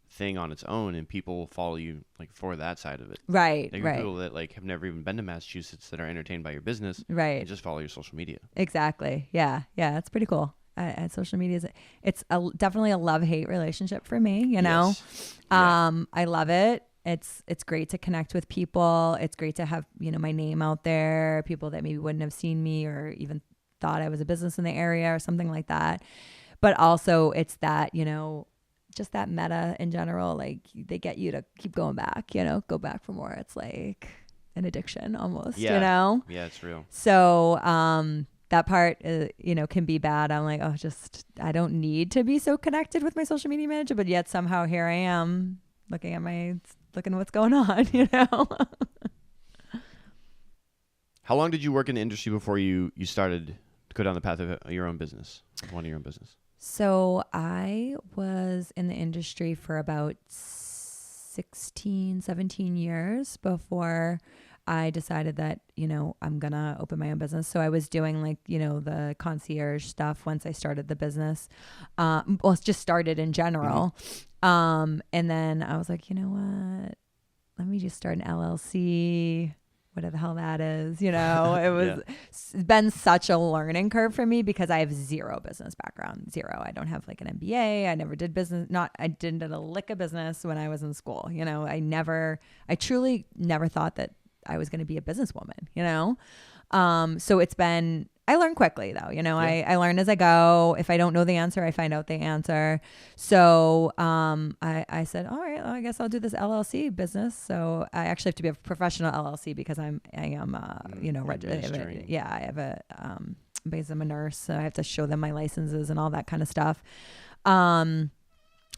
thing on its own, and people will follow you like for that side of it. Right, like right. People that like have never even been to Massachusetts that are entertained by your business, right, and just follow your social media. Exactly. Yeah, that's pretty cool. Social media it's definitely a love-hate relationship for me, you know. Yes. Yeah. I love it. It's great to connect with people. It's great to have, you know, my name out there, people that maybe wouldn't have seen me or even thought I was a business in the area or something like that. But also it's that, you know, just that meta in general, like they get you to keep going back, you know, go back for more. It's like an addiction almost, you know? Yeah, it's real. So, that part, you know, can be bad. I'm like, oh, I don't need to be so connected with my social media manager, but yet somehow here I am looking at what's going on, you know? How long did you work in the industry before you started to go down the path of your own business, one of your own business? So I was in the industry for about 16, 17 years before I decided that, you know, I'm going to open my own business. So I was doing like, you know, the concierge stuff once I started the business. Well, it's just started in general. And then I was like, you know what? Let me just start an LLC, whatever the hell that is. You know, it was it's been such a learning curve for me because I have zero business background, zero. I don't have like an MBA. I never did business. I didn't a lick of business when I was in school. You know, I truly never thought that I was going to be a businesswoman, you know? So I learn quickly though, you know, I learn as I go. If I don't know the answer, I find out the answer. So, I said, all right, well, I guess I'll do this LLC business. So I actually have to be a professional LLC because I am, you know, I have because I'm a nurse, so I have to show them my licenses and all that kind of stuff.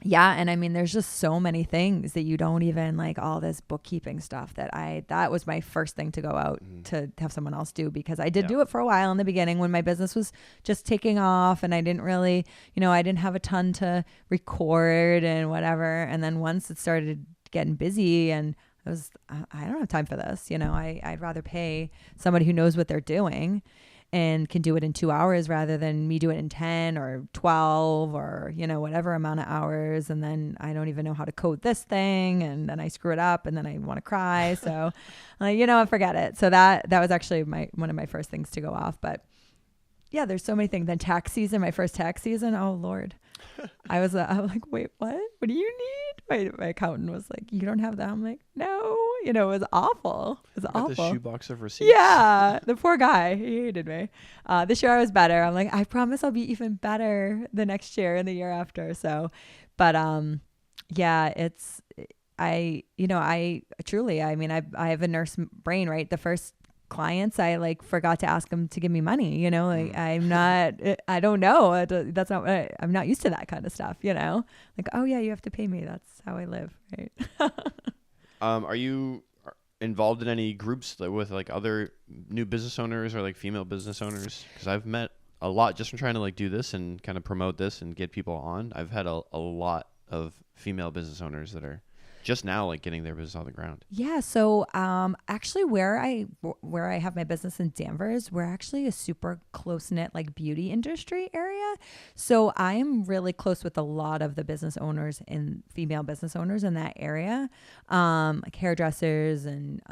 Yeah. And I mean, there's just so many things that you don't even like, all this bookkeeping stuff that was my first thing to go out to have someone else do, because I did do it for a while in the beginning when my business was just taking off and I didn't really, you know, I didn't have a ton to record and whatever. And then once it started getting busy and I don't have time for this, you know, I'd rather pay somebody who knows what they're doing and can do it in 2 hours rather than me do it in 10 or 12 or, you know, whatever amount of hours. And then I don't even know how to code this thing. And then I screw it up and then I want to cry. So, you know, forget it. So that was actually one of my first things to go off. But yeah, there's so many things. Then tax season, my first tax season. Oh Lord. I was like, wait, what do you need? My accountant was like, you don't have that. I'm like, no, you know, it was awful. It was awful. The shoebox of receipts. Yeah. The poor guy, he hated me. This year I was better. I'm like, I promise I'll be even better the next year and the year after. So, but, yeah, I have a nurse brain, right? The first clients, I like forgot to ask them to give me money, you know, like I don't know. That's not, I'm not used to that kind of stuff, you know, like, oh yeah, you have to pay me. That's how I live. Right. Are you involved in any groups with like other new business owners or like female business owners? Because I've met a lot just from trying to like do this and kind of promote this and get people on. I've had a lot of female business owners that are just now like getting their business on the ground. Yeah. So actually where I have my business in Danvers, we're actually a super close knit like beauty industry area. So I am really close with a lot of the business owners and female business owners in that area, like hairdressers and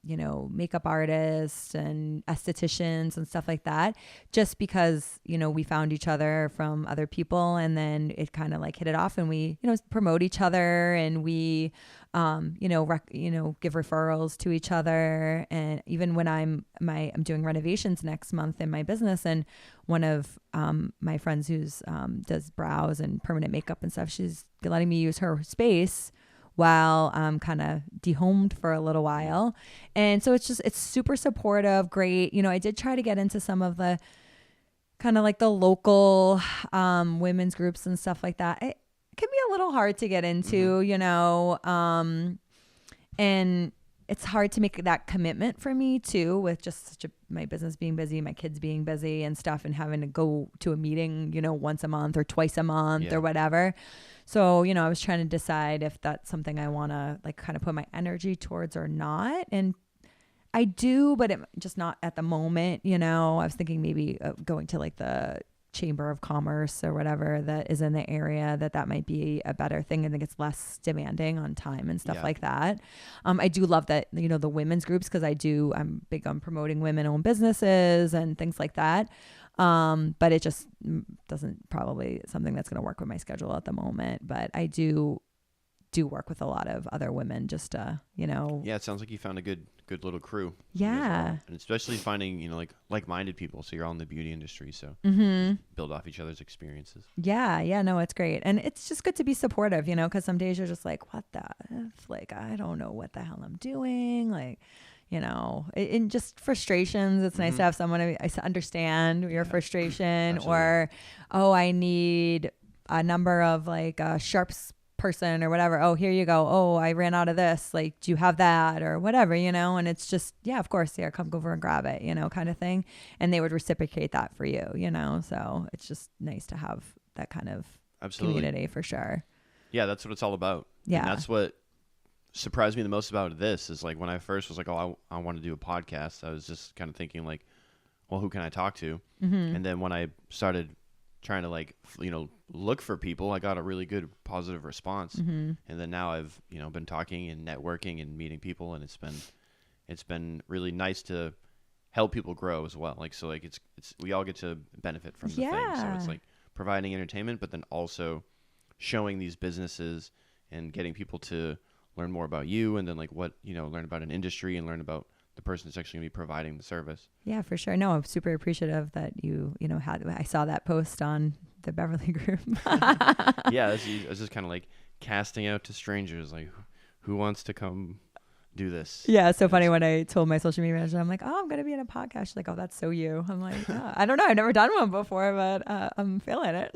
you know, makeup artists and estheticians and stuff like that. Just because, you know, we found each other from other people and then it kind of like hit it off and we, you know, promote each other and we maybe, give referrals to each other. And even when I'm doing renovations next month in my business, and one of my friends who's does brows and permanent makeup and stuff, she's letting me use her space while I'm kind of dehomed for a little while. And so it's super supportive, great. I did try to get into some of the kind of like the local women's groups and stuff like that. It can be a little hard to get into, and it's hard to make that commitment for me too, with just my business being busy, my kids being busy and stuff, and having to go to a meeting, once a month or twice a month or whatever. So, I was trying to decide if that's something I want to like kind of put my energy towards or not. And I do, but just not at the moment. I was thinking maybe going to like the Chamber of Commerce or whatever that is in the area, that might be a better thing. I think it's less demanding on time and stuff like that. I do love that, the women's groups, because I'm big on promoting women-owned businesses and things like that. But it just doesn't probably something that's going to work with my schedule at the moment. But I do work with a lot of other women just to, Yeah, it sounds like you found a good little crew. Yeah. And especially finding, like-minded people. So you're all in the beauty industry. So build off each other's experiences. Yeah. Yeah. No, it's great. And it's just good to be supportive, because some days you're just like, what the F? Like, I don't know what the hell I'm doing. Like, in just frustrations, it's nice to have someone I understand your frustration. Absolutely. Or, I need a number of like sharps person or whatever. Oh, here you go. Oh, I ran out of this. Like, do you have that or whatever, and it's just, yeah, of course. Yeah. Come over and grab it, kind of thing. And they would reciprocate that for you, so it's just nice to have that kind of community for sure. Yeah. That's what it's all about. Yeah. And that's what surprised me the most about this is like when I first was like, oh, I want to do a podcast. I was just kind of thinking like, well, who can I talk to? And then when I started trying to like, look for people, I got a really good positive response. And then now I've, been talking and networking and meeting people, and it's been really nice to help people grow as well. Like, so like it's we all get to benefit from the thing. So it's like providing entertainment, but then also showing these businesses and getting people to learn more about you, and then like what, learn about an industry and learn about the person that's actually going to be providing the service. Yeah, for sure. No, I'm super appreciative that I saw that post on the Beverly group. Yeah, I was just kind of like casting out to strangers, like, who wants to come do this? Yeah, it's so funny when I told my social media manager, I'm like, oh, I'm going to be in a podcast. She's like, oh, that's so you. I'm like, oh, I don't know. I've never done one before, but I'm feeling it.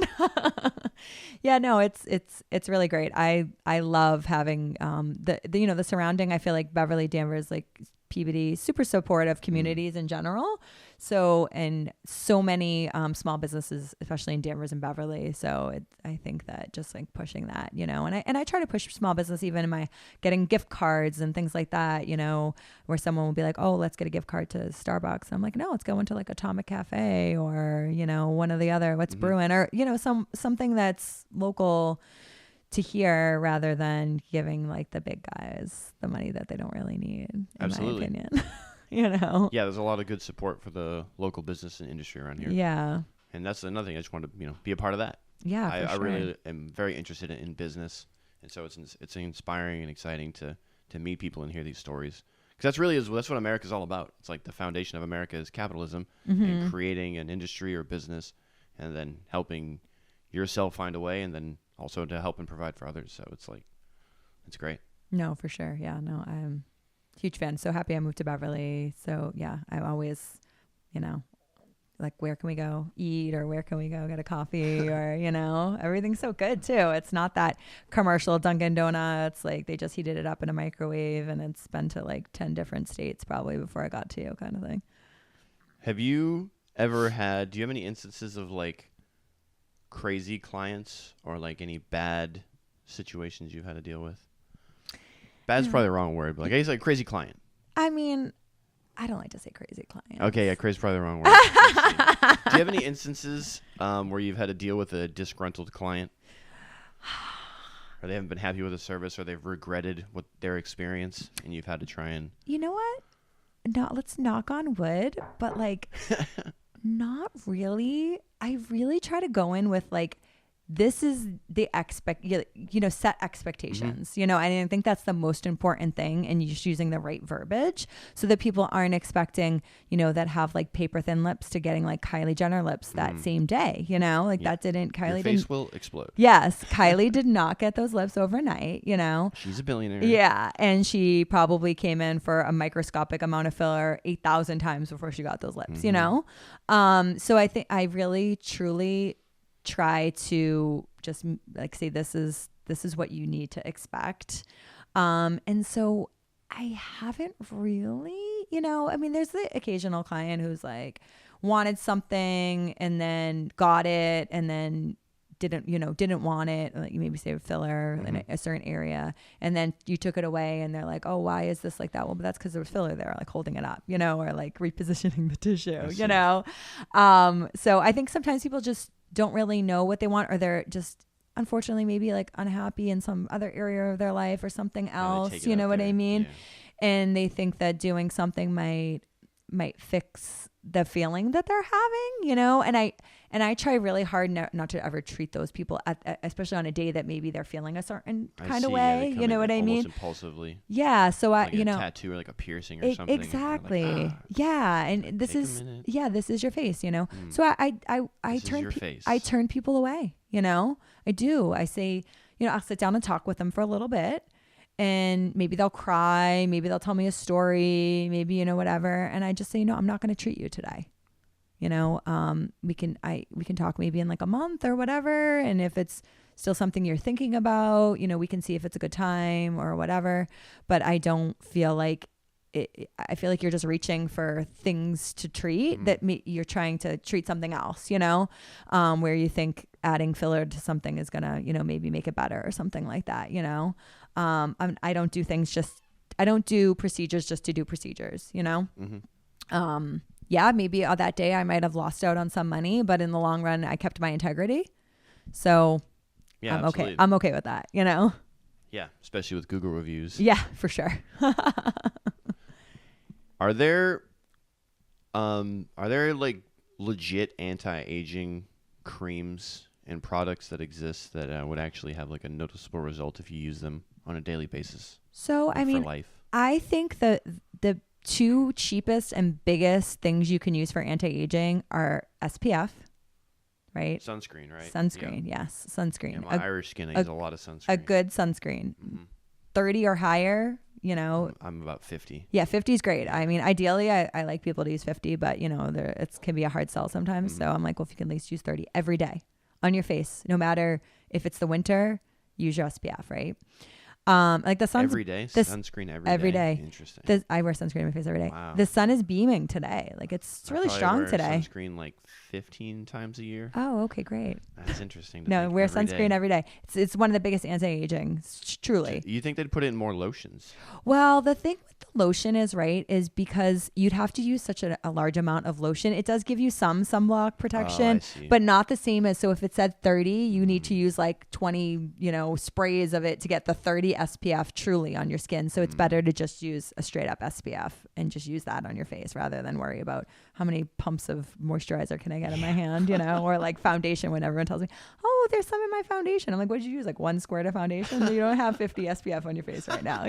Yeah, no, it's really great. I love having the surrounding. I feel like Beverly, Danvers, like PBD, super supportive communities in general. So, and so many small businesses, especially in Danvers and Beverly. So I think that just like pushing that, and I try to push small business even in my getting gift cards and things like that, where someone will be like, oh, let's get a gift card to Starbucks. I'm like, no, let's go into like Atomic Cafe or, one of the other, what's brewing, or, something that's local to here, rather than giving like the big guys the money that they don't really need, in Absolutely. my opinion. Yeah, there's a lot of good support for the local business and industry around here. Yeah. And that's another thing. I just want to, be a part of that. Yeah, I really am very interested in business. And so it's inspiring and exciting to meet people and hear these stories. Because that's what America's all about. It's like the foundation of America is capitalism and creating an industry or business, and then helping yourself find a way, and then also to help and provide for others. So it's like, it's great. No, for sure. Yeah, no, I'm a huge fan. So happy I moved to Beverly. So yeah, I'm always, like, where can we go eat, or where can we go get a coffee, or, everything's so good too. It's not that commercial Dunkin' Donuts. Like, they just heated it up in a microwave, and it's been to like 10 different states probably before I got to you, kind of thing. Have you ever do you have any instances of like crazy clients, or like any bad situations you've had to deal with? Bad's probably the wrong word, but like, I guess like crazy client. I mean, I don't like to say crazy client. Okay, yeah, crazy probably the wrong word. Do you have any instances where you've had to deal with a disgruntled client, or they haven't been happy with the service, or they've regretted what their experience, and you've had to try and... You know what? Let's knock on wood, but like, not really. I really try to go in with like this is the set expectations, and I think that's the most important thing, and just using the right verbiage so that people aren't expecting, that have like paper thin lips to getting like Kylie Jenner lips that same day, that didn't, Kylie Your face will explode. Yes. Kylie did not get those lips overnight, She's a billionaire. Yeah. And she probably came in for a microscopic amount of filler 8,000 times before she got those lips, So I think I really, truly try to just like say, this is what you need to expect. And so I haven't really, there's the occasional client who's like wanted something and then got it and then didn't want it, like maybe say a filler in a certain area, and then you took it away and they're like, oh, why is this like that? Well, but that's because there was filler there, like holding it up, or like repositioning the tissue, So I think sometimes people just don't really know what they want, or they're just unfortunately maybe like unhappy in some other area of their life or something else, you know what I mean? Yeah. And they think that doing something might fix the feeling that they're having, and I try really hard not to ever treat those people especially on a day that maybe they're feeling a certain kind of way, you know what I mean? Impulsively. Yeah. So like a tattoo or like a piercing or something. Exactly. Like, yeah. And this is your face, So I turn people away, I do. I say, I'll sit down and talk with them for a little bit. And maybe they'll cry, maybe they'll tell me a story, maybe, whatever. And I just say, no, I'm not going to treat you today. We can talk maybe in like a month or whatever. And if it's still something you're thinking about, we can see if it's a good time or whatever. But I don't feel like I feel like you're just reaching for things to treat that you're trying to treat something else, where you think adding filler to something is going to, maybe make it better or something like that, I don't do I don't do procedures just to do procedures, Yeah, maybe that day I might have lost out on some money, but in the long run, I kept my integrity. So yeah, okay. I'm okay with that, Yeah, especially with Google reviews. Yeah, for sure. Are there like legit anti-aging creams and products that exist that would actually have like a noticeable result if you use them on a daily basis? So, I mean, life? I think the two cheapest and biggest things you can use for anti-aging are SPF, right? Sunscreen, right? Sunscreen, yes. Sunscreen. Yeah, my Irish skin, I use a lot of sunscreen. A good sunscreen. 30 or higher, I'm about 50. Yeah, 50 is great. I mean, ideally, I like people to use 50, but, it can be a hard sell sometimes. So I'm like, well, if you can at least use 30 every day on your face, no matter if it's the winter, use your SPF, right? Like the sun every day, sunscreen every day. Interesting. I wear sunscreen on my face every day. Wow. The sun is beaming today. Like it's really strong wear today. Sunscreen like 15 times a year. Oh, okay, great. That's interesting. No, wear sunscreen every day. It's one of the biggest anti-aging, truly. You think they'd put it in more lotions? Well, the thing with the lotion is because you'd have to use such a large amount of lotion. It does give you some sunblock protection, but not the same as, so if it said 30, you need to use like 20, sprays of it to get the 30 SPF truly on your skin. So it's better to just use a straight up SPF and just use that on your face rather than worry about how many pumps of moisturizer can I get in my hand, or like foundation when everyone tells me, oh, there's some in my foundation. I'm like, what did you use? Like 1 squirt of foundation? You don't have 50 SPF on your face right now,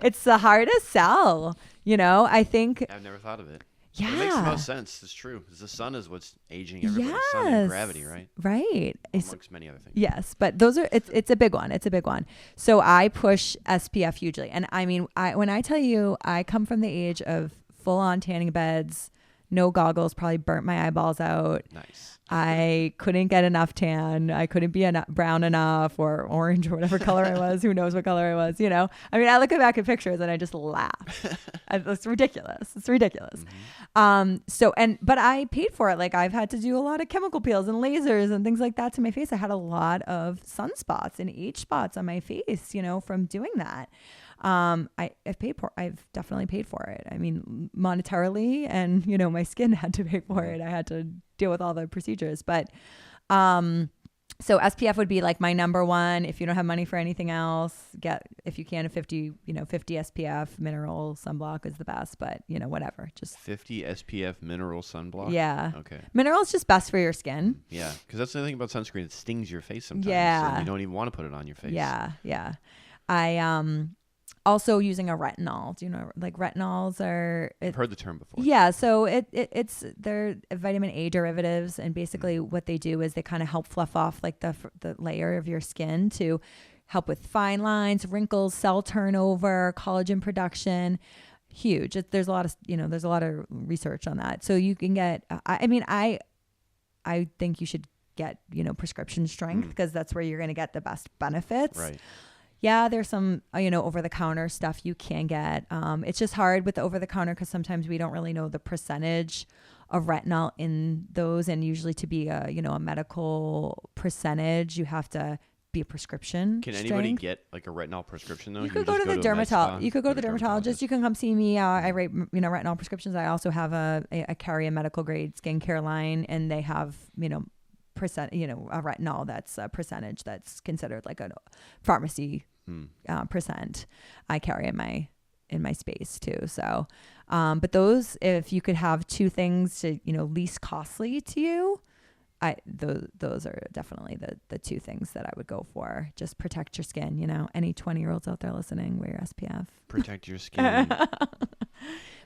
It's the hardest sell, I think. I've never thought of it. Yeah. It makes the most sense. It's true. Because the sun is what's aging everybody. Yes. Sun and gravity, right? Right. Amongst many other things. Yes. But it's a big one. It's a big one. So I push SPF hugely. And I mean, when I tell you, I come from the age of full on tanning beds, no goggles, probably burnt my eyeballs out. Nice. I couldn't get enough tan. I couldn't be brown enough or orange or whatever color I was. Who knows what color I was, I mean, I look back at pictures and I just laugh. It's ridiculous. It's ridiculous. But I paid for it. Like I've had to do a lot of chemical peels and lasers and things like that to my face. I had a lot of sunspots and age spots on my face, from doing that. I've definitely paid for it. I mean, monetarily, and my skin had to pay for it. I had to deal with all the procedures, but So SPF would be like my number one. If you don't have money for anything else, get, if you can, a 50 SPF mineral sunblock is the best, but whatever. Just 50 SPF mineral sunblock. Yeah. Okay. Mineral is just best for your skin. Yeah. Because that's the thing about sunscreen. It stings your face sometimes. Yeah. And you don't even want to put it on your face. Yeah. Yeah. I, also using a retinol. Do you know, like retinols are... I've heard the term before. Yeah, so they're vitamin A derivatives, and basically what they do is they kind of help fluff off like the layer of your skin to help with fine lines, wrinkles, cell turnover, collagen production. Huge. There's a lot of research on that. So you can get... I think you should get prescription strength because that's where you're going to get the best benefits. Right. Yeah, there's some, over-the-counter stuff you can get. It's just hard with the over-the-counter because sometimes we don't really know the percentage of retinol in those. And usually to be a medical percentage, you have to be a prescription Can strength. anybody get like a retinol prescription though? You could go to the dermatologist. You could go to the dermatologist. You can come see me. I write, retinol prescriptions. I also have I carry a medical grade skincare line, and they have, a retinol that's a percentage that's considered like a pharmacy percent. I carry in my space too. So, but those, if you could have two things to, least costly to you, those are definitely the two things that I would go for. Just protect your skin. Any 20-year-olds out there listening, wear your SPF. Protect your skin.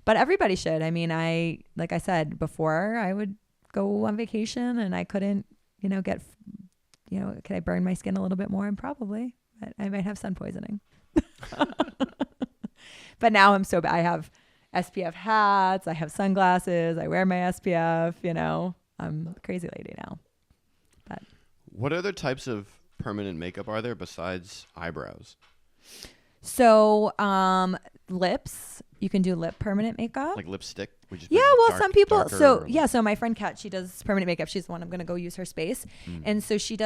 But everybody should. Like I said before, I would go on vacation and I couldn't, could I burn my skin a little bit more? And probably, but I might have sun poisoning. But now I'm so bad. I have SPF hats. I have sunglasses. I wear my SPF, I'm a crazy lady now. But what other types of permanent makeup are there besides eyebrows? So, lips, you can do lip permanent makeup. Like lipstick? Some people. So my friend Kat, she does permanent makeup. She's the one I'm going to go use her space. And so she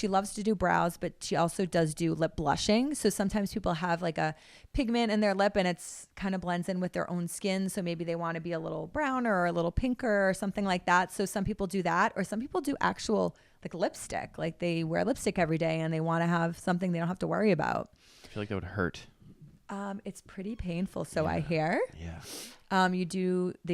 loves to do brows, but she also does do lip blushing. So sometimes people have like a pigment in their lip and it's kind of blends in with their own skin. So maybe they want to be a little browner or a little pinker or something like that. So some people do that, or some people do actual like lipstick, like they wear lipstick every day and they want to have something they don't have to worry about. I feel like that would hurt. It's pretty painful. So I hear. Yeah. They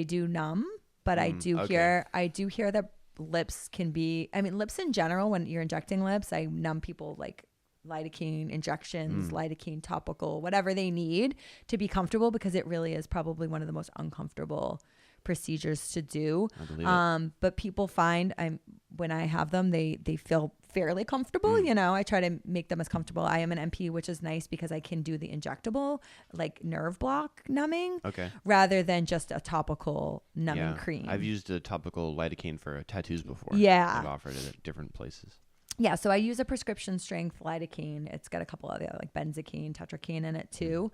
do numb, but I do hear that lips can be, lips in general, when you're injecting lips, I numb people like lidocaine injections, lidocaine topical, whatever they need to be comfortable, because it really is probably one of the most uncomfortable procedures to do. I believe but people find when I have them, they feel fairly comfortable. I try to make them as comfortable. I am an NP, which is nice because I can do the injectable like nerve block numbing rather than just a topical numbing cream. I've used a topical lidocaine for tattoos before. Yeah. I've offered it at different places. Yeah, so I use a prescription strength lidocaine. It's got a couple of like benzocaine, tetracaine in it too.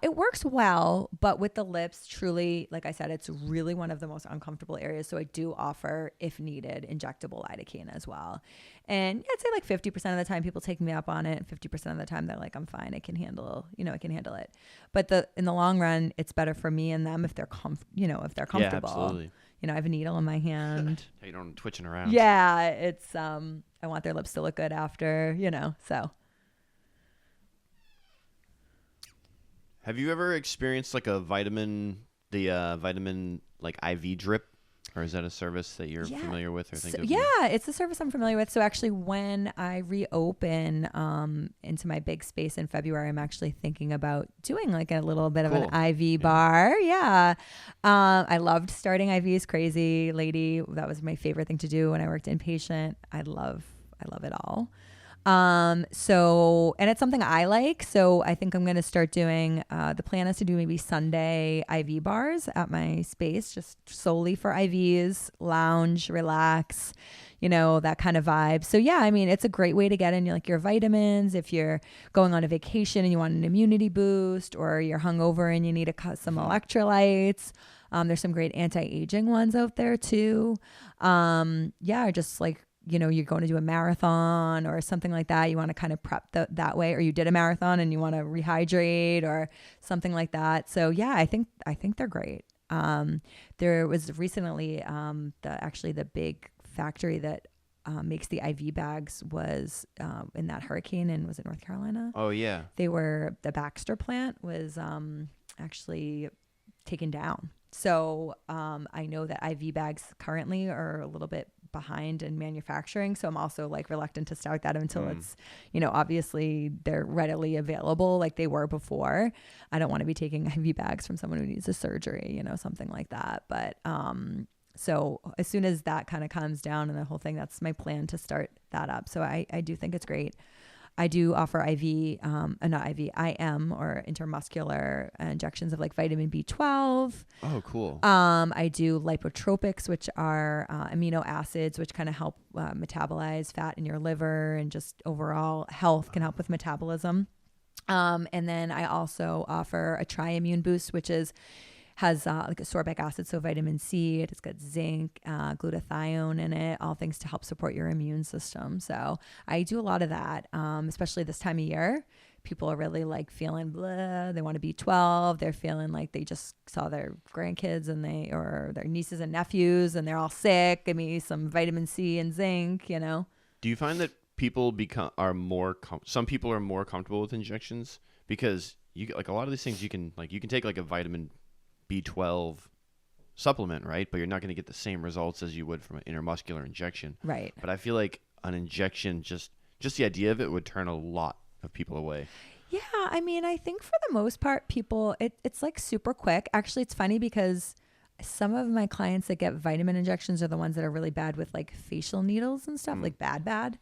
It works well, but with the lips, truly, like I said, it's really one of the most uncomfortable areas. So I do offer, if needed, injectable lidocaine as well. And I'd say like 50% of the time people take me up on it, and 50% of the time they're like, I'm fine, I can handle it. But in the long run, it's better for me and them if they're if they're comfortable. Yeah, absolutely. I have a needle in my hand. You don't twitching around. Yeah, it's I want their lips to look good after, so. Have you ever experienced like a vitamin like IV drip? Or is that a service that you're familiar with or think of? Yeah, it's a service I'm familiar with. So actually, when I reopen into my big space in February, I'm actually thinking about doing like a little bit of an IV bar. Yeah. I loved starting IVs. Crazy lady. That was my favorite thing to do when I worked inpatient. I love it all. And it's something I like. So I think I'm going to start doing, the plan is to do maybe Sunday IV bars at my space, just solely for IVs, lounge, relax, that kind of vibe. So yeah, it's a great way to get in your vitamins. If you're going on a vacation and you want an immunity boost, or you're hungover and you need some electrolytes. There's some great anti-aging ones out there too. Just like, you're going to do a marathon or something like that. You want to kind of prep that way, or you did a marathon and you want to rehydrate or something like that. So yeah, I think they're great. There was recently, the big factory that makes the IV bags was in that hurricane in, was it North Carolina? Oh yeah. The Baxter plant was actually taken down. So I know that IV bags currently are a little bit behind in manufacturing. So I'm also like reluctant to start that until it's, obviously they're readily available like they were before. I don't want to be taking IV bags from someone who needs a surgery, something like that. But so as soon as that kind of comes down and the whole thing, that's my plan to start that up. So I do think it's great. I do offer IM or intermuscular injections of like vitamin B12. Oh, cool. I do lipotropics, which are amino acids, which kind of help metabolize fat in your liver and just overall health, can help with metabolism. And then I also offer a Triimmune boost, which has like ascorbic acid, so vitamin C. It's got zinc, glutathione in it, all things to help support your immune system. So I do a lot of that, especially this time of year. People are really like feeling blah. They want to be 12. They're feeling like they just saw their grandkids or their nieces and nephews and they're all sick. Give me some vitamin C and zinc, Do you find that people some people are more comfortable with injections because you like a lot of these things you can take like a vitamin B12 supplement, right? But you're not going to get the same results as you would from an intermuscular injection. Right. But I feel like an injection, just the idea of it would turn a lot of people away. Yeah. I mean, I think for the most part, people, it's like super quick. Actually, it's funny because some of my clients that get vitamin injections are the ones that are really bad with like facial needles and stuff, like bad.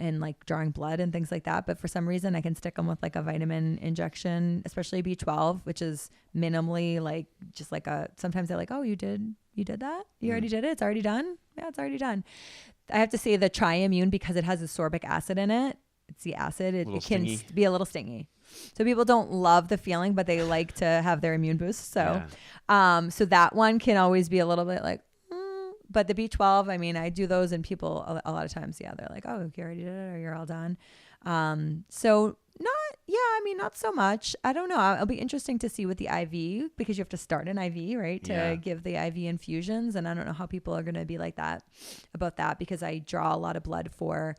And like drawing blood and things like that. But for some reason I can stick them with like a vitamin injection, especially B12, which is minimally like just like sometimes they're like, oh, you did that? You already did it? It's already done? Yeah, it's already done. I have to say the Triimmune, because it has ascorbic acid in it. It's the acid. It can be a little stingy. So people don't love the feeling, but they like to have their immune boost. So, so that one can always be a little bit like, but the B12, I mean, I do those and people a lot of times, they're like, oh, you already did it or you're all done. So not so much. I don't know. It'll be interesting to see with the IV because you have to start an IV, right? To give the IV infusions. And I don't know how people are going to be like that about that because I draw a lot of blood for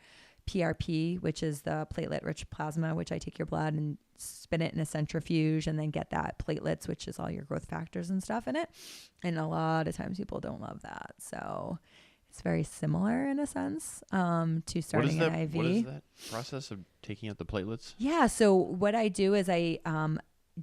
PRP, which is the platelet rich plasma, which I take your blood and spin it in a centrifuge and then get that platelets, which is all your growth factors and stuff in it. And a lot of times people don't love that. So it's very similar in a sense to starting an IV. What is that process of taking out the platelets? Yeah. So what I do is I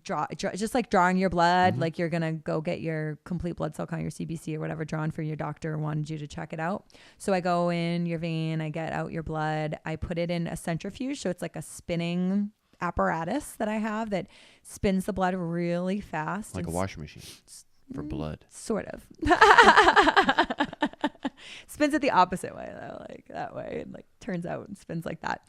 draw just like drawing your blood, like you're gonna go get your complete blood cell count, your CBC or whatever drawn for your doctor wanted you to check it out. So I go in your vein, I get out your blood, I put it in a centrifuge, so it's like a spinning apparatus that I have that spins the blood really fast, like a washing machine for blood, sort of. Spins it the opposite way though, like that way, and like turns out and spins like that.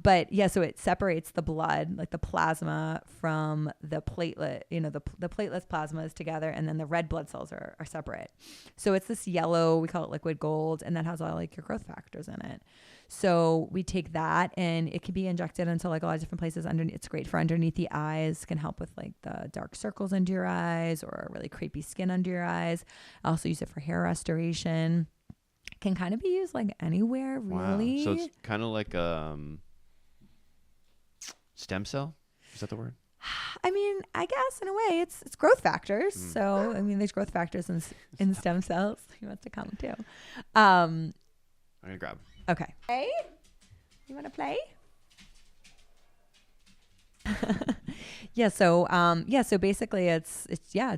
But yeah, so it separates the blood, like the plasma from the platelet, the platelets plasma is together and then the red blood cells are separate. So it's this yellow, we call it liquid gold, and that has all like your growth factors in it. So we take that and it can be injected into like a lot of different places underneath. It's great for underneath the eyes, can help with like the dark circles under your eyes or really crepey skin under your eyes. I also use it for hair restoration. Can kind of be used like anywhere, really. Wow. So it's kind of like stem cell? Is that the word? I mean, I guess in a way it's growth factors. So, I mean, there's growth factors in stem cells. You want to come too. I'm going to grab. Okay. Hey, you want to play? So basically it's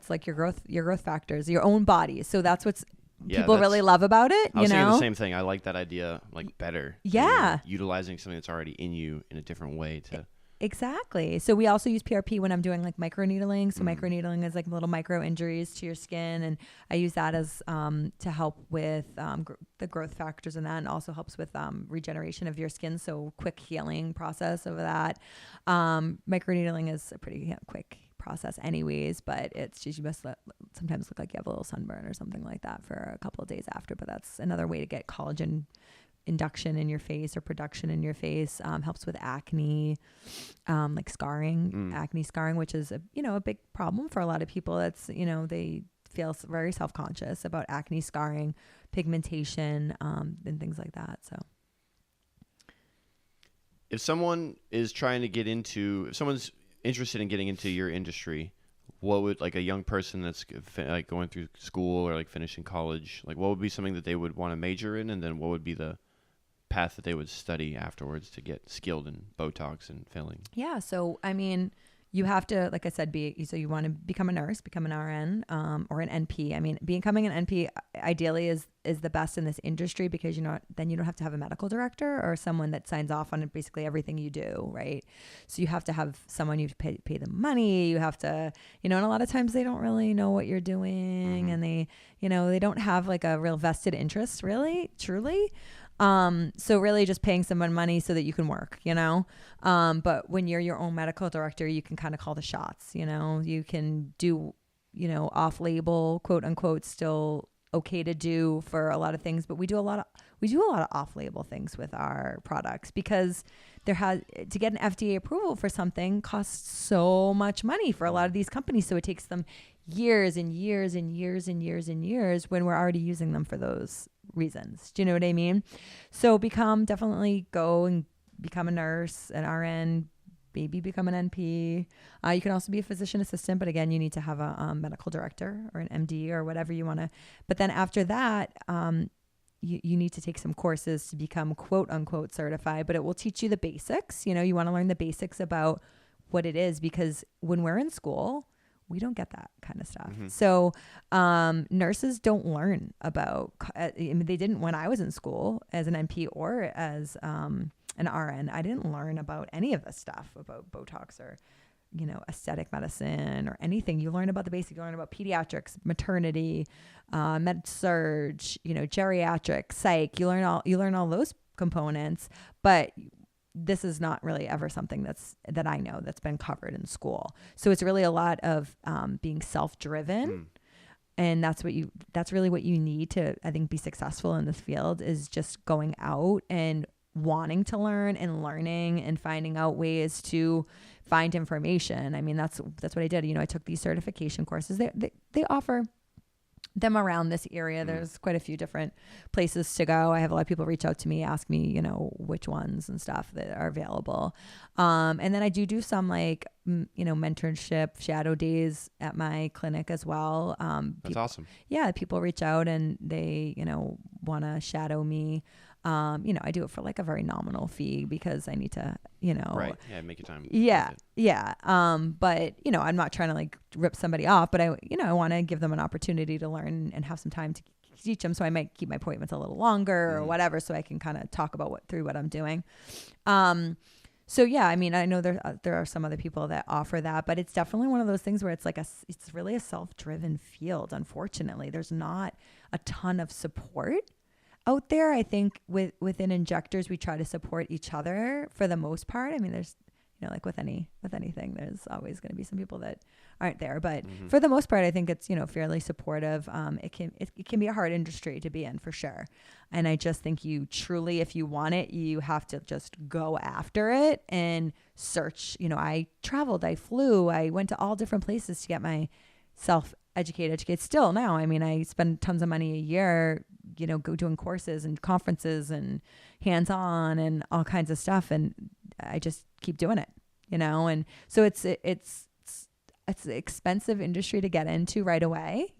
like your growth factors, your own body. So that's what's people really love about it. I was saying the same thing. I like that idea like better. Yeah. Utilizing something that's already in you in a different way to. Exactly. So we also use PRP when I'm doing like microneedling. So microneedling is like little micro injuries to your skin. And I use that as to help with the growth factors in that, and also helps with regeneration of your skin. So quick healing process of that. Microneedling is a pretty quick process anyways, but it's just, you must sometimes look like you have a little sunburn or something like that for a couple of days after. But that's another way to get collagen induction in your face or production in your face. Helps with acne, like scarring, acne scarring, which is a big problem for a lot of people. That's, they feel very self-conscious about acne, scarring, pigmentation, and things like that. So if someone is trying to if someone's interested in getting into your industry, what would, like, a young person that's like going through school or like finishing college, like, what would be something that they would want to major in, and then what would be the path that they would study afterwards to get skilled in Botox and filling? Yeah. So, I mean, you have to, like I said, so you want to become a nurse, become an RN, or an NP. I mean, becoming an NP ideally is the best in this industry, because then you don't have to have a medical director or someone that signs off on basically everything you do, right? So you have to have someone, you pay them money. You have to, and a lot of times they don't really know what you're doing, and they don't have like a real vested interest, really, truly. So really just paying someone money so that you can work, but when you're your own medical director, you can kind of call the shots, you can do, off-label, quote unquote, still okay to do for a lot of things, but we do a lot of off-label things with our products, because to get an FDA approval for something costs so much money for a lot of these companies. So it takes them years and years and years and years and years when we're already using them for those reasons. Do you know what I mean? So definitely go and become a nurse, an RN, maybe become an NP. You can also be a physician assistant, but again, you need to have a medical director or an MD or whatever you want to. But then after that, you need to take some courses to become quote unquote certified, but it will teach you the basics. You want to learn the basics about what it is, because when we're in school, we don't get that kind of stuff. Mm-hmm. So nurses don't learn about, they didn't when I was in school as an NP or as an RN. I didn't learn about any of this stuff about Botox or, aesthetic medicine or anything. You learn about the basics. You learn about pediatrics, maternity, med-surg, geriatric, psych. You learn all those components, but this is not really ever something that I know that's been covered in school. So it's really a lot of being self-driven. And that's really what you need to, I think, be successful in this field, is just going out and wanting to learn and learning and finding out ways to find information. I mean, that's what I did. I took these certification courses. They offer them around this area. There's quite a few different places to go. I have a lot of people reach out to me, ask me, which ones and stuff that are available. And then I do some mentorship, shadow days at my clinic as well. That's awesome. Yeah. People reach out and they, want to shadow me. I do it for like a very nominal fee, because I need to, right. Yeah. Make your time. Yeah. Yeah. But I'm not trying to like rip somebody off, but I want to give them an opportunity to learn and have some time to teach them. So I might keep my appointments a little longer or whatever, so I can kind of talk about through what I'm doing. So yeah, I mean, I know there are some other people that offer that, but it's definitely one of those things where it's really a self-driven field. Unfortunately, there's not a ton of support out there. I think within injectors, we try to support each other for the most part. I mean, there's, like with anything, there's always going to be some people that aren't there, but for the most part, I think it's, fairly supportive. It can be a hard industry to be in, for sure. And I just think you truly, if you want it, you have to just go after it and search. I traveled, I flew, I went to all different places to get myself educated still now. I mean, I spend tons of money a year, go doing courses and conferences and hands-on and all kinds of stuff. And I just keep doing it, and so it's an expensive industry to get into right away,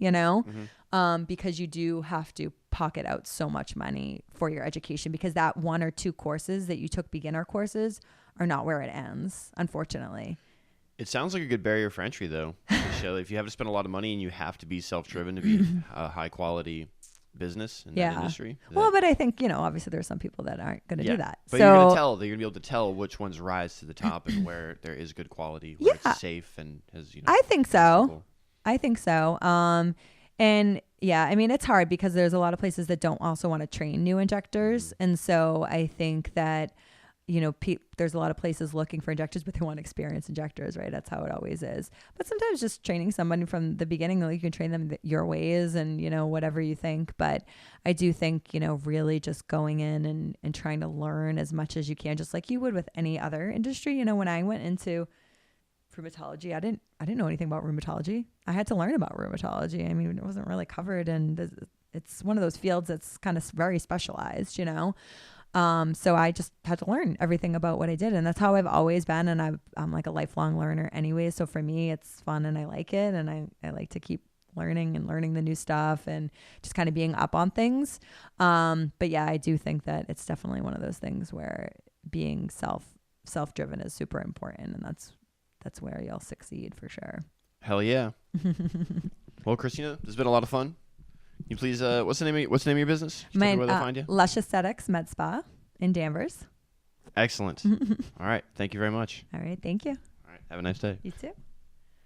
because you do have to pocket out so much money for your education, because that 1 or 2 courses that you took, beginner courses, are not where it ends, unfortunately. It sounds like a good barrier for entry, though. If you have to spend a lot of money and you have to be self-driven to be a high-quality business in that industry. Well, but I think, obviously there are some people that aren't going to do that. But you're going to be able to tell which ones rise to the top and where there is good quality, where it's safe and has, I think so. I think so. And yeah, I mean, it's hard because there's a lot of places that don't also want to train new injectors. And so I think that, there's a lot of places looking for injectors, but they want experienced injectors, right? That's how it always is. But sometimes just training somebody from the beginning, you can train them your ways and, whatever you think. But I do think, really just going in and trying to learn as much as you can, just like you would with any other industry. When I went into Rheumatology. I didn't know anything about rheumatology. I had to learn about rheumatology. I mean, it wasn't really covered, and it's one of those fields that's kind of very specialized, you know. So I just had to learn everything about what I did, and that's how I've always been. And I'm like a lifelong learner anyway. So for me, it's fun and I like it, and I like to keep learning the new stuff and just kind of being up on things. But yeah, I do think that it's definitely one of those things where being self-driven is super important, and that's where you'll succeed for sure. Hell yeah. Well, Christina, this has been a lot of fun. Can you please, what's the name of your business? My where they'll find you? Lush Aesthetics Med Spa in Danvers. Excellent. All right. Thank you very much. All right. Thank you. All right. Have a nice day. You too.